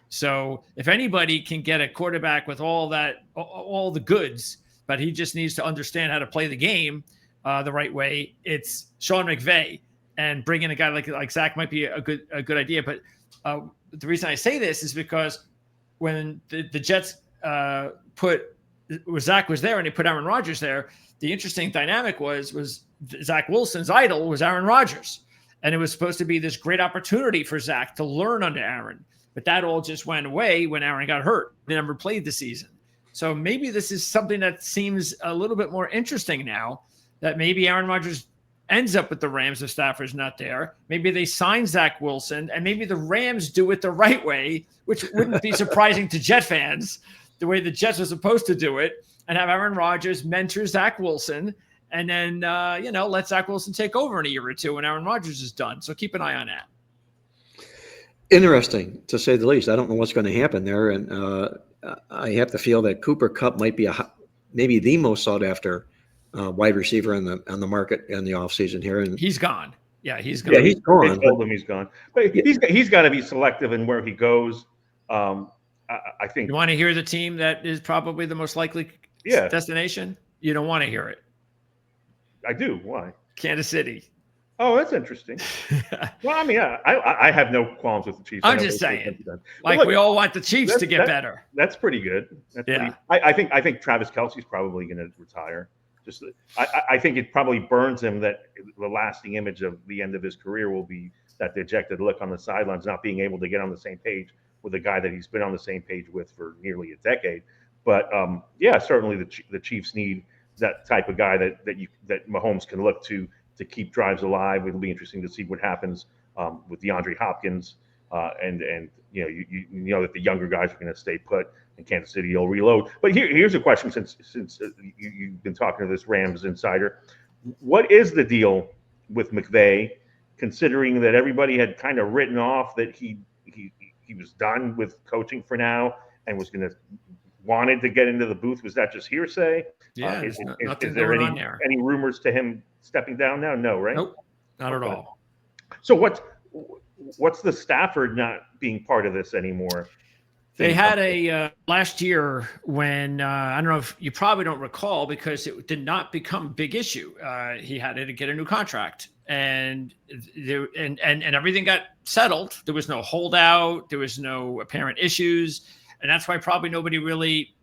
So if anybody can get a quarterback with all the goods, but he just needs to understand how to play the game the right way, it's Sean McVay. And bringing a guy like Zach might be a good idea. But the reason I say this is because when the Jets Zach was there and they put Aaron Rodgers there, the interesting dynamic was Zach Wilson's idol was Aaron Rodgers. And it was supposed to be this great opportunity for Zach to learn under Aaron. But that all just went away when Aaron got hurt. They never played the season. So maybe this is something that seems a little bit more interesting now, that maybe Aaron Rodgers ends up with the Rams if Stafford's not there. Maybe they sign Zach Wilson, and maybe the Rams do it the right way, which wouldn't be surprising to Jet fans, the way the Jets are supposed to do it, and have Aaron Rodgers mentor Zach Wilson, and then, let Zach Wilson take over in a year or two when Aaron Rodgers is done. So keep an eye on that. Interesting, to say the least. I don't know what's going to happen there, and I have to feel that Cooper Kupp might be maybe the most sought after wide receiver on the market in the offseason here. And he's gone. Yeah, he's gone. Yeah, he's gone. They told him he's gone. But he's got to be selective in where he goes. I think. You want to hear the team that is probably the most likely destination? You don't want to hear it. I do. Why? Kansas City. Oh, that's interesting. Well, I mean, I have no qualms with the Chiefs. I'm just saying, look, we all want the Chiefs to get better. That's pretty good. I think Travis Kelce's probably going to retire. I think it probably burns him that the lasting image of the end of his career will be that dejected look on the sidelines, not being able to get on the same page with a guy that he's been on the same page with for nearly a decade. But certainly the Chiefs need that type of guy that Mahomes can look to keep drives alive. It'll be interesting to see what happens with DeAndre Hopkins, and you know that the younger guys are going to stay put, and Kansas City will reload. But here's a question: since you've been talking to this Rams insider, what is the deal with McVay, considering that everybody had kind of written off that he was done with coaching for now and was going to wanted to get into the booth? Was that just hearsay? Yeah, is nothing there going on there. any rumors to him stepping down now? No, right? Nope, not at all. So what's the Stafford not being part of this anymore? They had a last year when I don't know if you probably don't recall, because it did not become a big issue. He had to get a new contract, and everything got settled. There was no holdout. There was no apparent issues. And that's why probably nobody really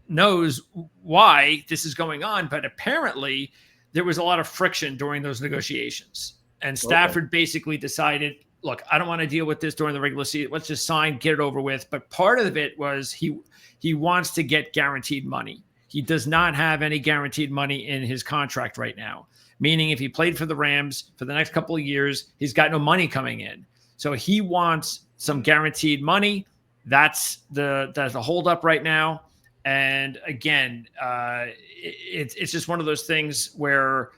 knows why this is going on. But apparently there was a lot of friction during those negotiations. And Stafford basically decided, look, I don't want to deal with this during the regular season. Let's just sign, get it over with. But part of it was he wants to get guaranteed money. He does not have any guaranteed money in his contract right now, meaning if he played for the Rams for the next couple of years, he's got no money coming in. So he wants some guaranteed money. That's the holdup right now. And again, it's just one of those things where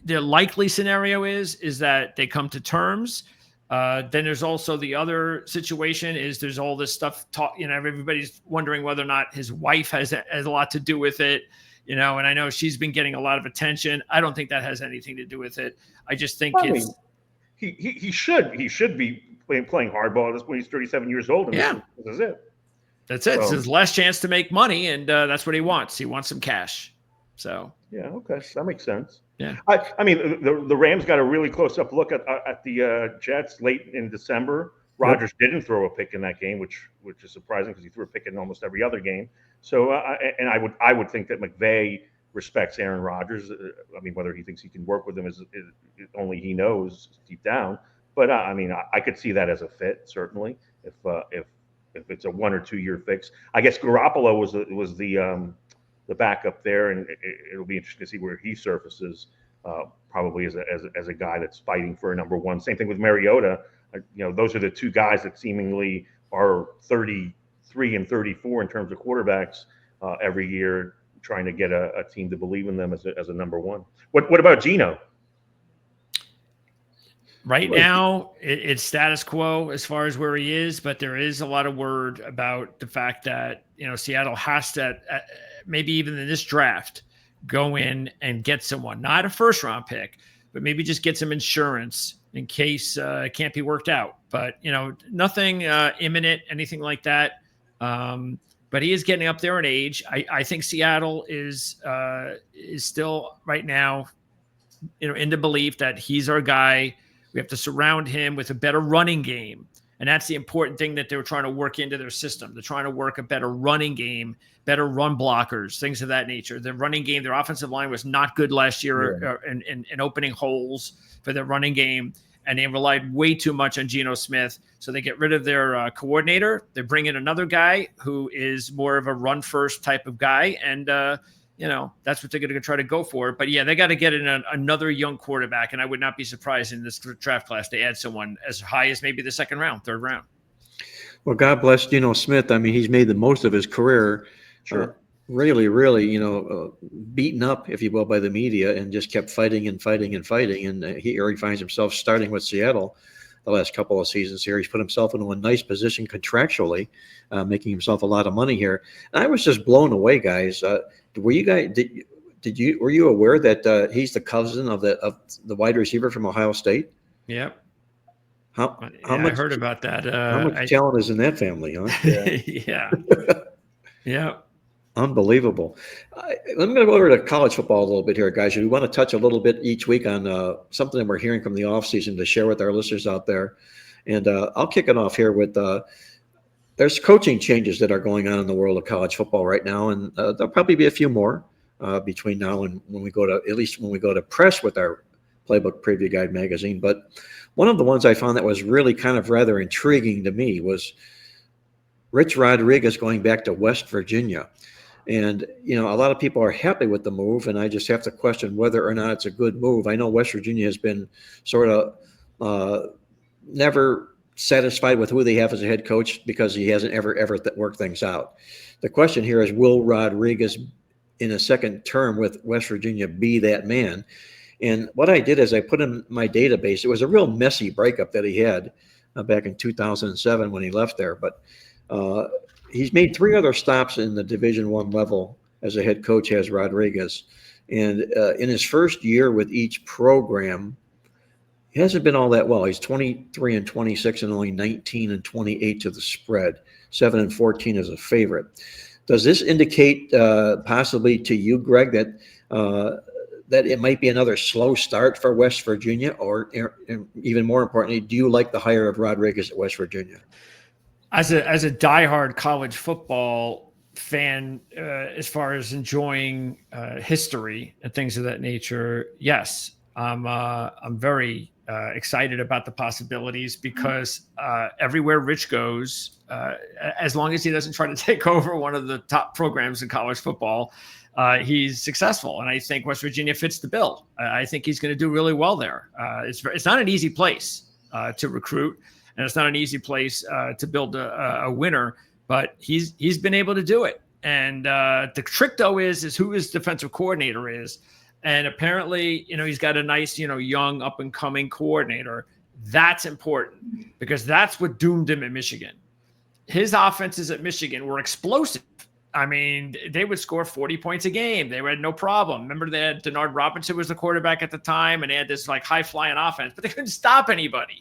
the likely scenario is that they come to terms. Then there's also the other situation is there's all this stuff everybody's wondering whether or not his wife has a lot to do with it, and I know she's been getting a lot of attention. I don't think that has anything to do with it. I just think he should be playing hardball when he's 37 years old. And this is it. That's it. It's his last chance to make money, and that's what he wants. He wants some cash. So okay, that makes sense. Yeah, I mean the Rams got a really close up look at the Jets late in December. Rodgers didn't throw a pick in that game, which is surprising because he threw a pick in almost every other game. So I would think that McVay respects Aaron Rodgers. I mean, whether he thinks he can work with him is only he knows deep down. But I mean, I could see that as a fit, certainly, if it's a 1 or 2 year fix. I guess Garoppolo was the backup there, and it'll be interesting to see where he surfaces. Probably as a guy that's fighting for a number one. Same thing with Mariota. Those are the two guys that seemingly are 33 and 34 in terms of quarterbacks every year, trying to get a team to believe in them as a number one. What about Geno? Right now, it's status quo as far as where he is, but there is a lot of word about the fact that, Seattle has to, maybe even in this draft, go in and get someone, not a first round pick, but maybe just get some insurance in case it can't be worked out. But, nothing imminent, anything like that. But he is getting up there in age. I think Seattle is still right now, in the belief that he's our guy. We have to surround him with a better running game. And that's the important thing that they're trying to work into their system. They're trying to work a better running game, better run blockers, things of that nature. The running game, their offensive line was not good last year in opening holes for their running game. And they relied way too much on Geno Smith. So they get rid of their coordinator. They bring in another guy who is more of a run-first type of guy. And, that's what they're going to try to go for. But, yeah, they got to get in another young quarterback. And I would not be surprised in this draft class to add someone as high as maybe the second round, third round. Well, God bless Geno Smith. I mean, he's made the most of his career. Sure. Really, beaten up, if you will, by the media, and just kept fighting and fighting and fighting. And he finds himself starting with Seattle the last couple of seasons here. He's put himself into a nice position contractually, making himself a lot of money here. And I was just blown away, guys. Were you aware that he's the cousin of the wide receiver from Ohio State? Yep. How I much? heard about that. How much talent is in that family, huh? Yeah. Yeah. Unbelievable. I'm going to go over to college football a little bit here, guys. We want to touch a little bit each week on something that we're hearing from the offseason to share with our listeners out there. And I'll kick it off here with there's coaching changes that are going on in the world of college football right now, and there'll probably be a few more between now and when we go to press with our Playbook Preview Guide magazine. But one of the ones I found that was really kind of rather intriguing to me was Rich Rodriguez going back to West Virginia. And, a lot of people are happy with the move, and I just have to question whether or not it's a good move. I know West Virginia has been sort of never satisfied with who they have as a head coach because he hasn't ever worked things out. The question here is, will Rodriguez in a second term with West Virginia be that man? And what I did is I put in my database. It was a real messy breakup that he had back in 2007 when he left there. But he's made 3 other stops in the Division I level as a head coach, has Rodriguez. And in his first year with each program, he hasn't been all that well. He's 23-26 and only 19-28 to the spread, 7-14 as a favorite. Does this indicate possibly to you, Greg, that it might be another slow start for West Virginia, or even more importantly, do you like the hire of Rodriguez at West Virginia? As a diehard college football fan, as far as enjoying history and things of that nature, yes, I'm very excited about the possibilities because everywhere Rich goes, as long as he doesn't try to take over one of the top programs in college football, he's successful. And I think West Virginia fits the bill. I think he's going to do really well there. It's not an easy place to recruit. And it's not an easy place to build a winner, but he's been able to do it. And the trick, though, is who his defensive coordinator is. And apparently, he's got a nice, young up-and-coming coordinator. That's important because that's what doomed him at Michigan. His offenses at Michigan were explosive. I mean, they would score 40 points a game. They had no problem. Remember, they had Denard Robinson was the quarterback at the time, and they had this high-flying offense, but they couldn't stop anybody.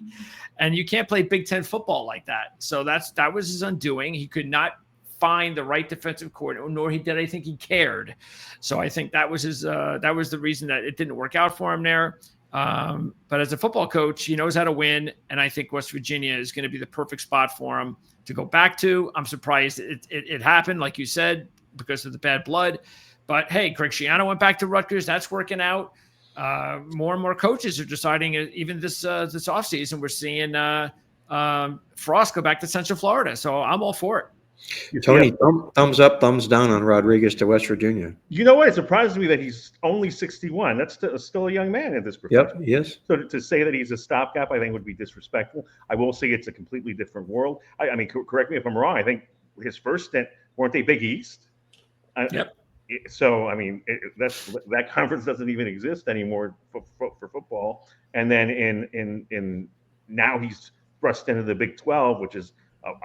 And you can't play Big Ten football like that. So that was his undoing. He could not find the right defensive coordinator, nor did I think he cared. So I think that was the reason that it didn't work out for him there. But as a football coach, he knows how to win, and I think West Virginia is going to be the perfect spot for him to go back to. I'm surprised it happened, like you said, because of the bad blood. But hey, Greg Schiano went back to Rutgers. That's working out. More and more coaches are deciding, even this offseason, we're seeing Frost go back to Central Florida. So I'm all for it. Tony, thumbs up, thumbs down on Rodriguez to West Virginia. You know what? It surprises me that he's only 61. That's still a young man in this profession. Yep, yes. So to say that he's a stopgap, I think would be disrespectful. I will say it's a completely different world. I mean, correct me if I'm wrong. I think his first stint, weren't they Big East? Yep. So I mean, that conference doesn't even exist anymore for football. And then in now he's thrust into the Big 12, which is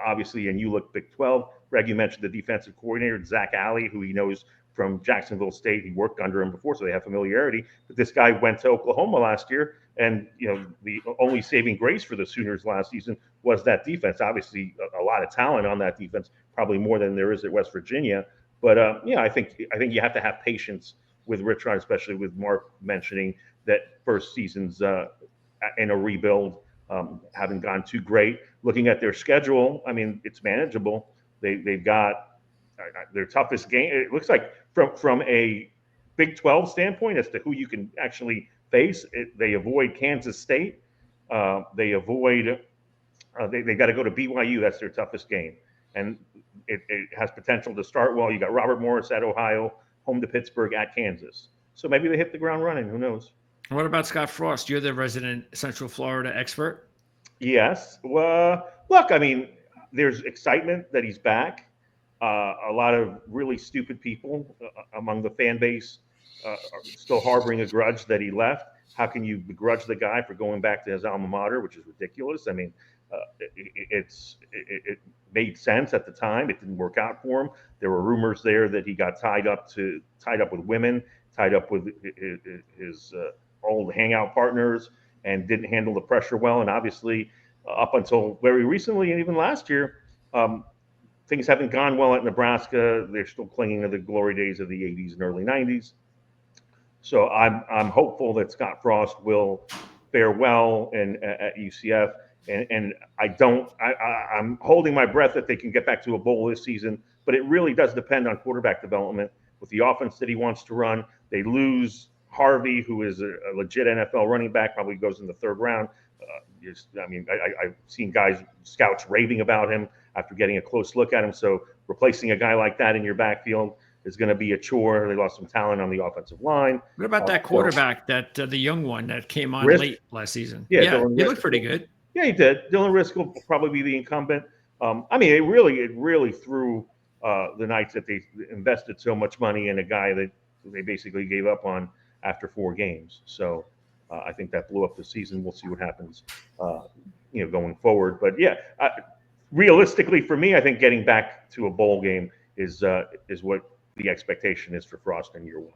obviously, and you look Big 12. Greg, you mentioned the defensive coordinator Zach Alley, who he knows from Jacksonville State. He worked under him before, so they have familiarity. But this guy went to Oklahoma last year, and the only saving grace for the Sooners last season was that defense. Obviously, a lot of talent on that defense, probably more than there is at West Virginia. But I think you have to have patience with Rich Rod, especially with Mark mentioning that first season's in a rebuild haven't gone too great. Looking at their schedule, I mean, it's manageable. They've got their toughest game. It looks like from a Big 12 standpoint as to who you can actually face. They avoid Kansas State. They avoid. They got to go to BYU. That's their toughest game, and it has potential to start well. You got Robert Morris at Ohio, home to Pittsburgh, at Kansas. So maybe they hit the ground running. Who knows? What about Scott Frost? You're the resident Central Florida expert. Yes. Well, look, I mean, there's excitement that he's back. A lot of really stupid people among the fan base are still harboring a grudge that he left. How can you begrudge the guy for going back to his alma mater, which is ridiculous? I mean, it made sense at the time. It didn't work out for him. There were rumors there that he got tied up with women, tied up with his old hangout partners, and didn't handle the pressure well. And obviously, up until very recently, and even last year, things haven't gone well at Nebraska. They're still clinging to the glory days of the 80s and early 90s. So I'm hopeful that Scott Frost will fare well at UCF. And I'm holding my breath that they can get back to a bowl this season, but it really does depend on quarterback development. With the offense that he wants to run, they lose Harvey, who is a legit NFL running back, probably goes in the third round. I've seen scouts raving about him after getting a close look at him. So replacing a guy like that in your backfield is going to be a chore. They lost some talent on the offensive line. What about that quarterback, the young one that came on late last season? Yeah, he looked pretty good. Yeah, he did. Dylan Risk will probably be the incumbent. It really threw the Knights that they invested so much money in a guy that they basically gave up on after 4 games. So I think that blew up the season. We'll see what happens, going forward. But yeah, realistically for me, I think getting back to a bowl game is what the expectation is for Frost in year 1.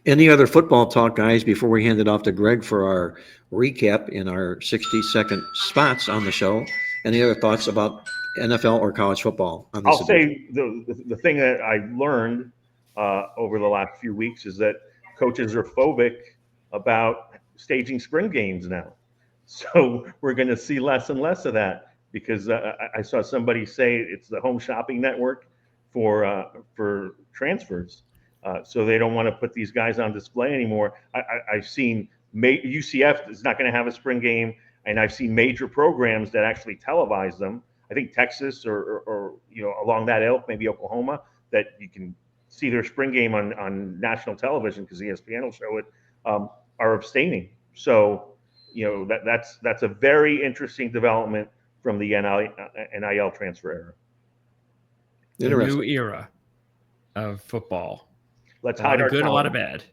Any other football talk, guys, before we hand it off to Greg for our recap in our 60-second spots on the show? Any other thoughts about NFL or college football on this? I'll say the thing that I learned over the last few weeks is that coaches are phobic about staging spring games now. So we're going to see less and less of that because I saw somebody say it's the home shopping network for transfers. So they don't want to put these guys on display anymore. I've seen UCF is not going to have a spring game, and I've seen major programs that actually televise them. I think Texas or along that ilk, maybe Oklahoma, that you can see their spring game on national television because ESPN will show it, are abstaining. So that's a very interesting development from the NIL transfer era. The new era of football. Let's hide our good, talent. a lot of bad.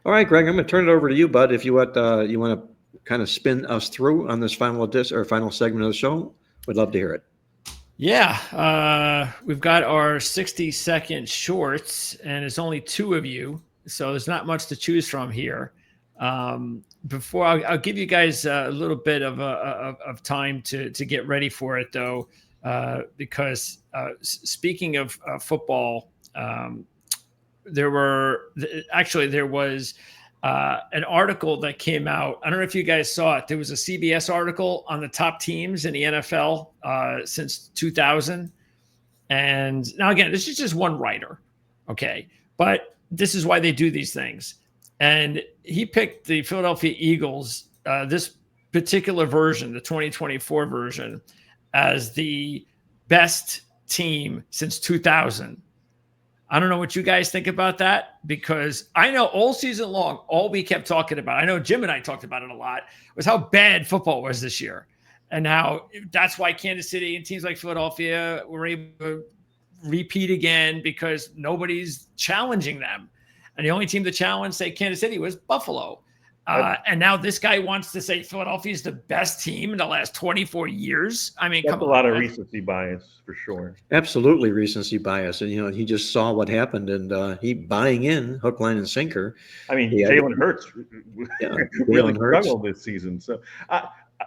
All right, Greg, I'm going to turn it over to you, bud. If you want to kind of spin us through on this final segment of the show, we'd love to hear it. Yeah, we've got our 60-second shorts, and it's only 2 of you, so there's not much to choose from here. Before I'll give you guys a little bit of time to get ready for it, though, because speaking of football. There was an article that came out. I don't know if you guys saw it. There was a CBS article on the top teams in the NFL since 2000. And now, again, this is just one writer. Okay. But this is why they do these things. And he picked the Philadelphia Eagles, this particular version, the 2024 version, as the best team since 2000. I don't know what you guys think about that, because I know all season long, all we kept talking about, I know Jim and I talked about it a lot, was how bad football was this year. And how that's why Kansas City and teams like Philadelphia were able to repeat again because nobody's challenging them. And the only team that challenged, say, Kansas City was Buffalo. And now this guy wants to say Philadelphia is the best team in the last 24 years. I mean, That's come a on. lot of recency bias for sure. Absolutely recency bias. And, he just saw what happened and he buying in hook, line, and sinker. I mean, Yeah. Jalen Hurts really struggled this season. So,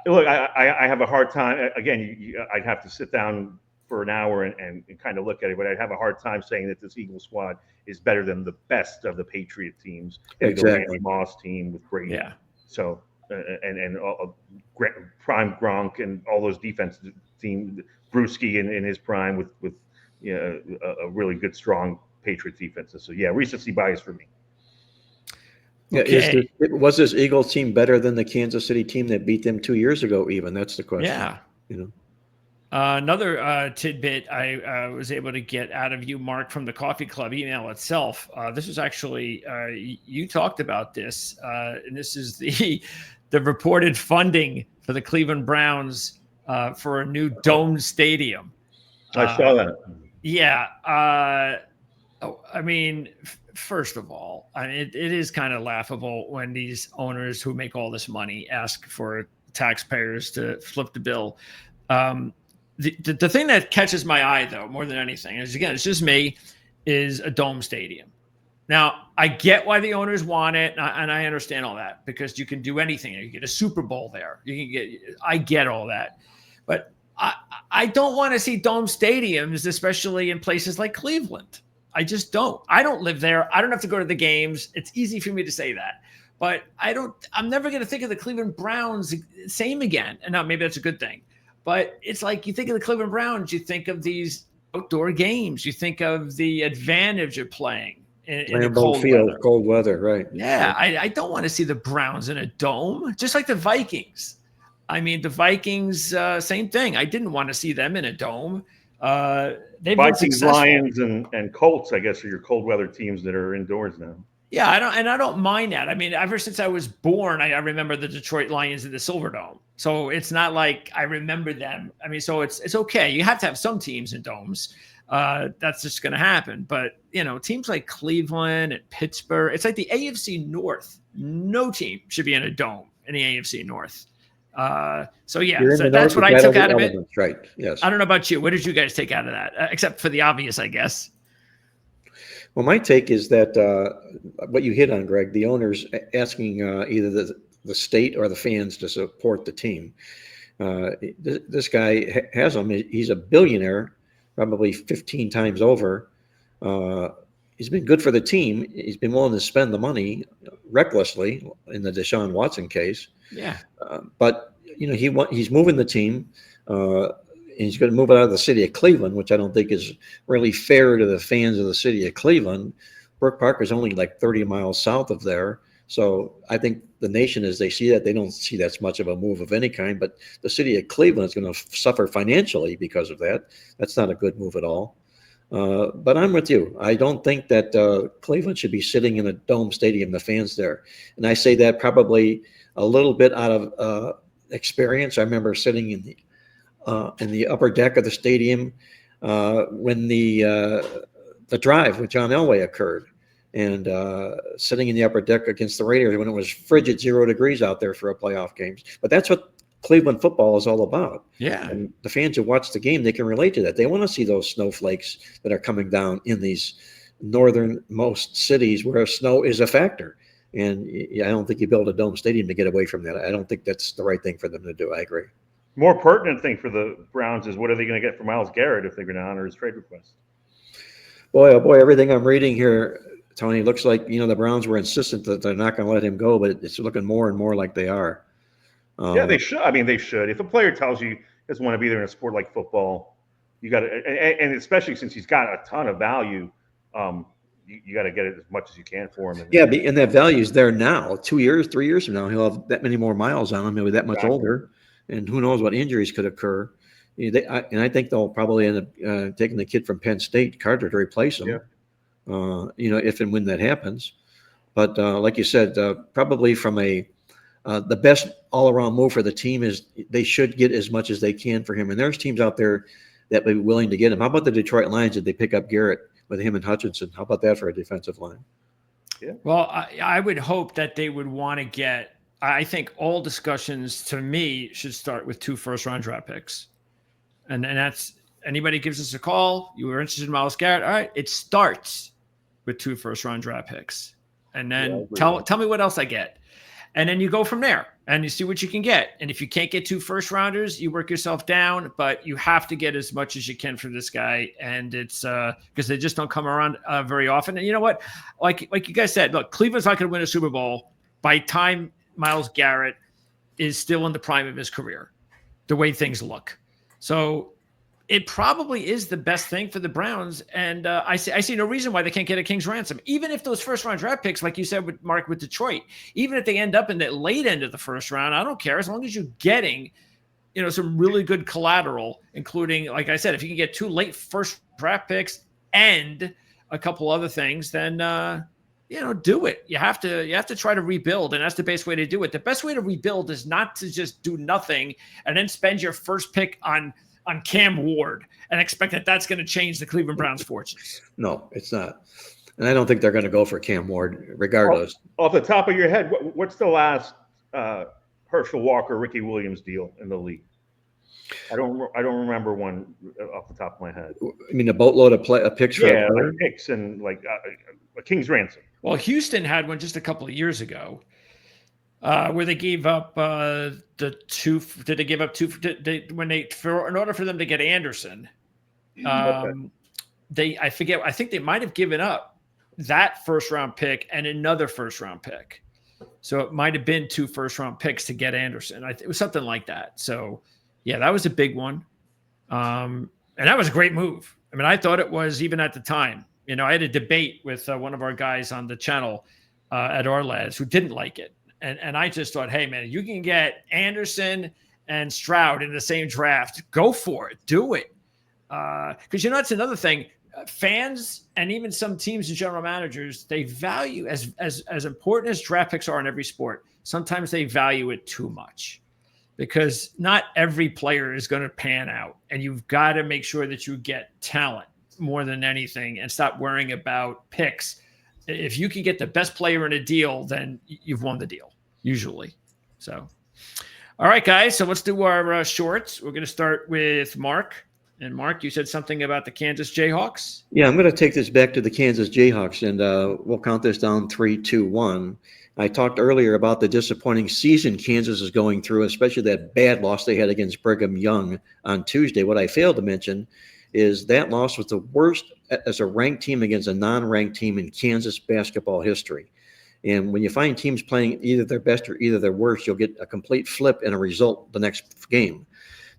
look, I have a hard time. Again, I'd have to sit down for an hour and kind of look at it, but I'd have a hard time saying that this Eagle squad is better than the best of the Patriot teams. Exactly. The Randy Moss team with Brady. Yeah. So, and prime Gronk and all those defensive team, Brewski in his prime with a really good, strong Patriot defenses. So, yeah, recency bias for me. Yeah, Okay. was this Eagles team better than the Kansas City team that beat them 2 years ago? Even that's the question. Yeah. Another tidbit I was able to get out of you, Mark, from the Coffee Club email itself. This was actually you talked about this, and this is the reported funding for the Cleveland Browns for a new domed stadium. I saw that. Yeah. I mean, first of all, it is kind of laughable when these owners who make all this money ask for taxpayers to flip the bill. The thing that catches my eye, though, more than anything, is, again, it's just me, is a dome stadium. Now, I get why the owners want it, and I understand all that, because you can do anything. You can get a Super Bowl there. I get all that. But I don't want to see dome stadiums, especially in places like Cleveland. I just don't. I don't live there. I don't have to go to the games. It's easy for me to say that. But I'm never going to think of the Cleveland Browns same again. And now maybe that's a good thing. But it's like, you think of the Cleveland Browns, you think of these outdoor games. You think of the advantage of playing in a cold weather. Cold weather, right. Yeah, I don't want to see the Browns in a dome, just like the Vikings. I mean, the Vikings, same thing. I didn't want to see them in a dome. They've been successful. Lions, and Colts, I guess, are your cold weather teams that are indoors now. Yeah, I don't mind that. I mean, ever since I was born, I remember the Detroit Lions in the Silverdome. So it's not like I remember them. I mean, so it's okay. You have to have some teams in domes. That's just going to happen. But, teams like Cleveland and Pittsburgh, it's like the AFC North. No team should be in a dome in the AFC North. So that's what I took out of it. Right. Yes. I don't know about you. What did you guys take out of that? Except for the obvious, I guess. Well, my take is that what you hit on, Greg, the owners asking either the state or the fans to support the team. This guy has him. He's a billionaire, probably 15 times over. He's been good for the team. He's been willing to spend the money recklessly in the Deshaun Watson case. Yeah. But he's moving the team. He's going to move it out of the city of Cleveland, which I don't think is really fair to the fans of the city of Cleveland. Brook Park is only like 30 miles south of there. So I think the nation, as they see that, they don't see that's much of a move of any kind. But the city of Cleveland is going to suffer financially because of that. That's not a good move at all. But I'm with you. I don't think that Cleveland should be sitting in a dome stadium, the fans there. And I say that probably a little bit out of experience. I remember sitting in the upper deck of the stadium when the drive with John Elway occurred, and sitting in the upper deck against the Raiders when it was frigid 0 degrees out there for a playoff game. But that's what Cleveland football is all about. Yeah. And the fans who watch the game, they can relate to that. They want to see those snowflakes that are coming down in these northernmost cities where snow is a factor. And I don't think you build a dome stadium to get away from that. I don't think that's the right thing for them to do. I agree. More pertinent thing for the Browns is, what are they going to get for Myles Garrett if they're going to honor his trade request? Boy, oh boy, everything I'm reading here, Tony, looks like, the Browns were insistent that they're not going to let him go, but it's looking more and more like they are. Yeah, they should. I mean, they should. If a player tells you he doesn't want to be there in a sport like football, you got to, and especially since he's got a ton of value, you got to get it as much as you can for him. And that value's there now. 2 years, 3 years from now, he'll have that many more miles on him. He'll be that much older, and who knows what injuries could occur. And I think they'll probably end up taking the kid from Penn State, Carter, to replace him. Yeah. If and when that happens. But like you said, probably from the best all-around move for the team is they should get as much as they can for him. And there's teams out there that would be willing to get him. How about the Detroit Lions? Did they pick up Garrett with him and Hutchinson? How about that for a defensive line? Yeah. Well, I would hope that they would want to get. I think all discussions to me should start with 2 first-round draft picks, and that's anybody gives us a call. You were interested in Myles Garrett. All right, it starts with 2 first-round draft picks, and then tell me what else I get. And then you go from there and you see what you can get. And if you can't get 2 first-rounders, you work yourself down, but you have to get as much as you can for this guy. And it's because they just don't come around very often. And you know what? Like you guys said, look, Cleveland's not going to win a Super Bowl by time Myles Garrett is still in the prime of his career, the way things look. So it probably is the best thing for the Browns. And I see no reason why they can't get a king's ransom. Even if those first-round draft picks, like you said, with Mark, with Detroit, even if they end up in the late end of the first round, I don't care. As long as you're getting, some really good collateral, including, like I said, if you can get 2 late first draft picks and a couple other things, then, do it. You have to try to rebuild, and that's the best way to do it. The best way to rebuild is not to just do nothing and then spend your first pick on Cam Ward and expect that that's going to change the Cleveland Browns' fortunes. No, it's not. And I don't think they're going to go for Cam Ward regardless. Off the top of your head, what's the last Herschel Walker, Ricky Williams deal in the league? I don't remember one off the top of my head. I mean, a boatload of picks for like picks and a king's ransom. Well, Houston had one just a couple of years ago. Where they gave up the 2? Did they give up 2? In order for them to get Anderson, I forget. I think they might have given up that first-round pick and another first-round pick. So it might have been 2 first-round picks to get Anderson. It was something like that. So yeah, that was a big one, and that was a great move. I mean, I thought it was even at the time. I had a debate with one of our guys on the channel at Orlaz who didn't like it. And I just thought, hey, man, you can get Anderson and Stroud in the same draft. Go for it. Do it. Because, it's another thing. Fans and even some teams and general managers, they value, as important as draft picks are in every sport, sometimes they value it too much. Because not every player is going to pan out. And you've got to make sure that you get talent more than anything and stop worrying about picks. If you can get the best player in a deal, then you've won the deal, usually. So, all right, guys. So let's do our shorts. We're going to start with Mark. And Mark, you said something about the Kansas Jayhawks. Yeah, I'm going to take this back to the Kansas Jayhawks, and we'll count this down 3, 2, 1. I talked earlier about the disappointing season Kansas is going through, especially that bad loss they had against Brigham Young on Tuesday. What I failed to mention is that loss was the worst as a ranked team against a non-ranked team in Kansas basketball history. And when you find teams playing either their best or either their worst, you'll get a complete flip in a result the next game.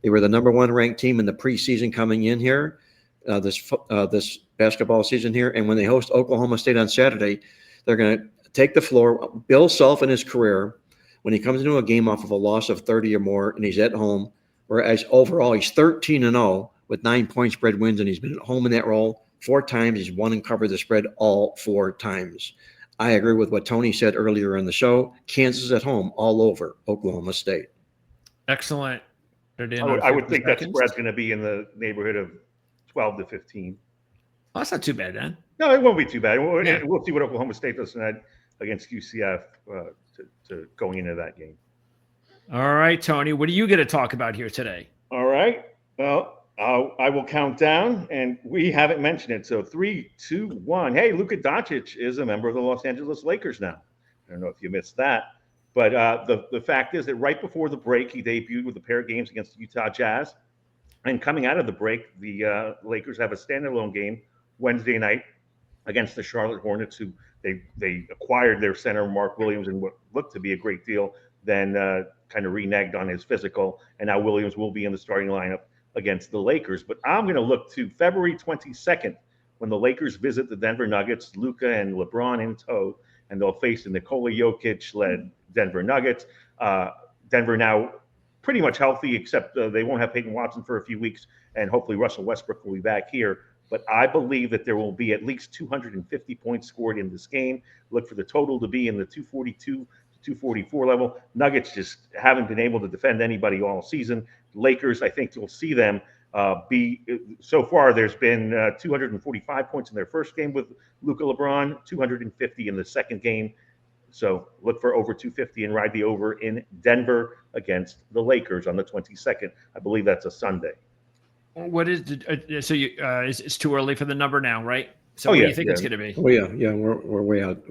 They were the number 1 ranked team in the preseason coming in here, this basketball season here. And when they host Oklahoma State on Saturday, they're going to take the floor. Bill Self in his career, when he comes into a game off of a loss of 30 or more and he's at home, whereas overall he's 13-0 with 9-point spread wins, and he's been at home in that role 4 times. He's won and covered the spread all 4 times. I agree with what Tony said earlier in the show. Kansas at home all over Oklahoma State. Excellent. I would think that spread's going to be in the neighborhood of 12 to 15. Well, that's not too bad, then. No, it won't be too bad. We'll see what Oklahoma State does tonight against UCF to going into that game. All right, Tony, what are you going to talk about here today? All right. Well, I will count down, and we haven't mentioned it. So 3, 2, 1. Hey, Luka Doncic is a member of the Los Angeles Lakers now. I don't know if you missed that. But the fact is that right before the break, he debuted with a pair of games against the Utah Jazz. And coming out of the break, the Lakers have a standalone game Wednesday night against the Charlotte Hornets, who they acquired their center, Mark Williams, in what looked to be a great deal, then kind of reneged on his physical. And now Williams will be in the starting lineup against the Lakers. But I'm going to look to February 22nd when the Lakers visit the Denver Nuggets, Luka and LeBron in tow, and they'll face the Nikola Jokic-led Denver Nuggets. Denver now pretty much healthy, except they won't have Peyton Watson for a few weeks, and hopefully Russell Westbrook will be back here. But I believe that there will be at least 250 points scored in this game. Look for the total to be in the 242 to 244 level. Nuggets just haven't been able to defend anybody all season. Lakers, I think you'll see them So far, there's been 245 points in their first game with Luka LeBron, 250 in the second game. So look for over 250 and ride the over in Denver against the Lakers on the 22nd. I believe that's a Sunday. What is so you? It's too early for the number now, right? So Oh, what do yeah, you think it's going to be? Oh yeah, we're way out.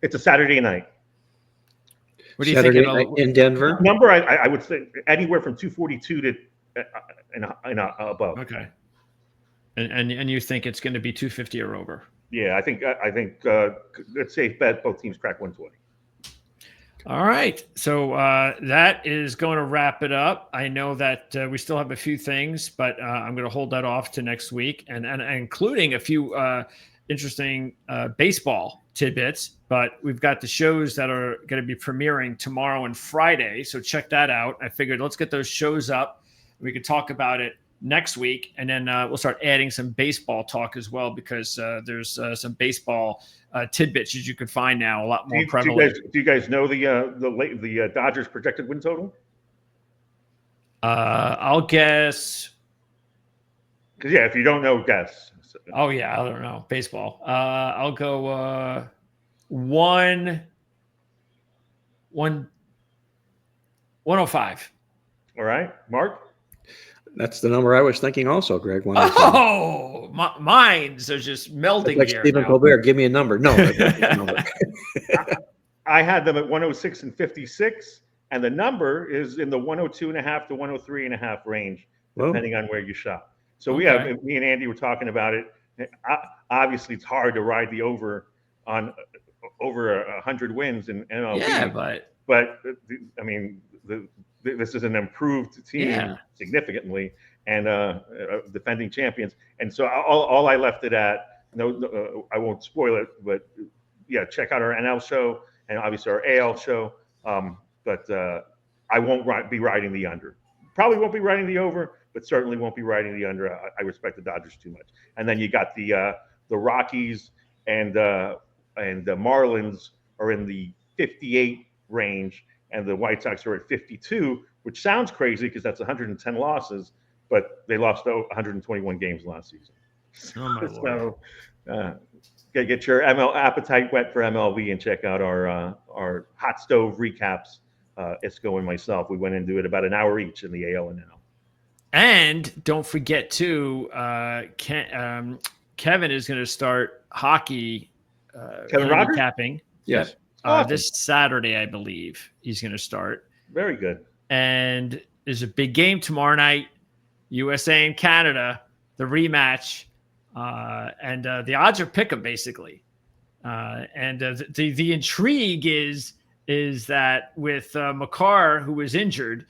It's a Saturday night. What do you Saturday think? night in Denver. Number I would say anywhere from 242 to and above. Okay. And you think it's going to be 250 or over? Yeah, I think it's safe bet both teams crack 120. All right. So that is going to wrap it up. I know that we still have a few things, but I'm going to hold that off to next week and including a few interesting baseball tidbits. But we've got the shows that are going to be premiering tomorrow and Friday. So check that out. I figured let's get those shows up. We could talk about it next week, and then we'll start adding some baseball talk as well, because there's some baseball tidbits that you can find now a lot more prevalent. Do you guys know the Dodgers projected win total? I'll guess. Because if you don't know, guess. Oh yeah, I don't know baseball. I'll go 105. All right, Mark. That's the number I was thinking also, Greg. Oh, minds are just melding like here. Stephen Colbert, give me a number. No. I had them at 106 and 56, and the number is in the 102.5 to 103.5 range, depending on where you shop. So me and Andy were talking about it. Obviously, it's hard to ride the over on over 100 wins in MLB. Yeah, but I mean, this is an improved team significantly, and defending champions. And so all I left it at, no, I won't spoil it, but yeah, check out our NL show and obviously our AL show. But I won't be riding the under. Probably won't be riding the over, but certainly won't be riding the under. I respect the Dodgers too much. And then you got the Rockies and the Marlins are in the 58 range, and the White Sox are at 52, which sounds crazy because that's 110 losses, but they lost 121 games last season. Oh so get your ML appetite wet for MLB and check out our hot stove recaps. Isco and myself, we went into it about an hour each in the AL and NL. And don't forget too, Kevin is going to start hockey. Kevin handicapping. Yes. Awesome. This Saturday, I believe he's going to start. Very good. And there's a big game tomorrow night, USA and Canada, the rematch. And the odds are pick 'em basically. And the intrigue is that with Makar, who was injured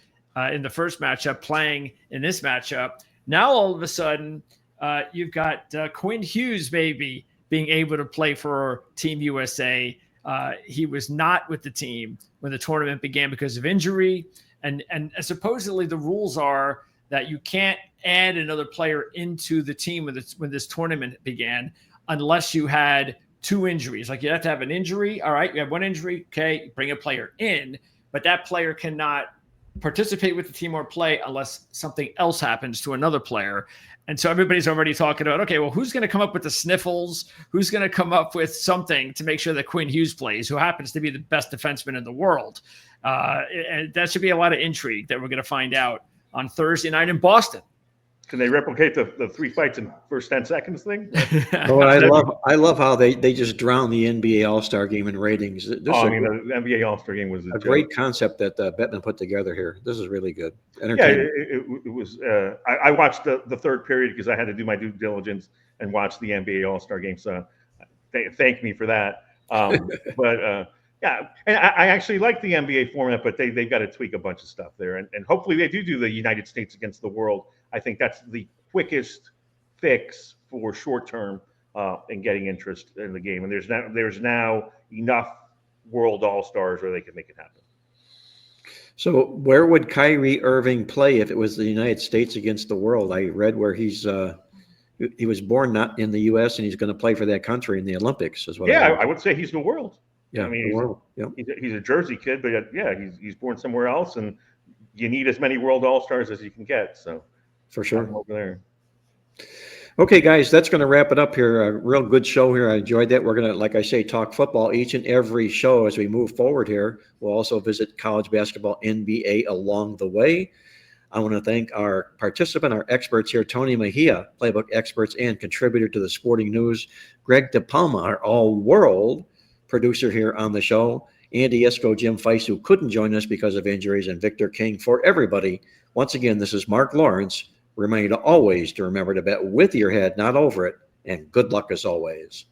in the first matchup, playing in this matchup, now all of a sudden you've got Quinn Hughes maybe being able to play for Team USA. He was not with the team when the tournament began because of injury. And supposedly the rules are that you can't add another player into the team when this tournament began unless you had two injuries. Like you have to have an injury. All right, you have one injury. Okay, bring a player in, but that player cannot participate with the team or play unless something else happens to another player. And so everybody's already talking about, okay, well, who's going to come up with the sniffles? Who's going to come up with something to make sure that Quinn Hughes plays, who happens to be the best defenseman in the world? And that should be a lot of intrigue that we're going to find out on Thursday night in Boston. Can they replicate the 3 fights in first 10 seconds thing? Oh, I love how they just drown the NBA All-Star Game in ratings. The NBA All-Star Game was a great concept that Bettman put together here. This is really good. Yeah, it was. I watched the third period because I had to do my due diligence and watch the NBA All-Star Game. So thank me for that. Yeah, and I actually like the NBA format, but they've got to tweak a bunch of stuff there. And hopefully they do the United States against the world. I think that's the quickest fix for short term in getting interest in the game. And there's now enough world all-stars where they can make it happen. So where would Kyrie Irving play if it was the United States against the world? I read where he was born not in the U.S. and he's going to play for that country in the Olympics as well. Yeah, I would say he's the world. Yeah, I mean, he's a Jersey kid, but yeah, he's born somewhere else, and you need as many World All-Stars as you can get. So For have sure. them over there. Okay, guys, that's going to wrap it up here. A real good show here. I enjoyed that. We're going to, like I say, talk football each and every show as we move forward here. We'll also visit college basketball, NBA along the way. I want to thank our participant, our experts here, Tony Mejia, playbook experts and contributor to the Sporting News, Greg DePalma, our all-world producer here on the show, Andy Isco, Jim Feist, who couldn't join us because of injuries, and Victor King. For everybody, once again, this is Mark Lawrence, reminding you always to remember to bet with your head, not over it, and good luck as always.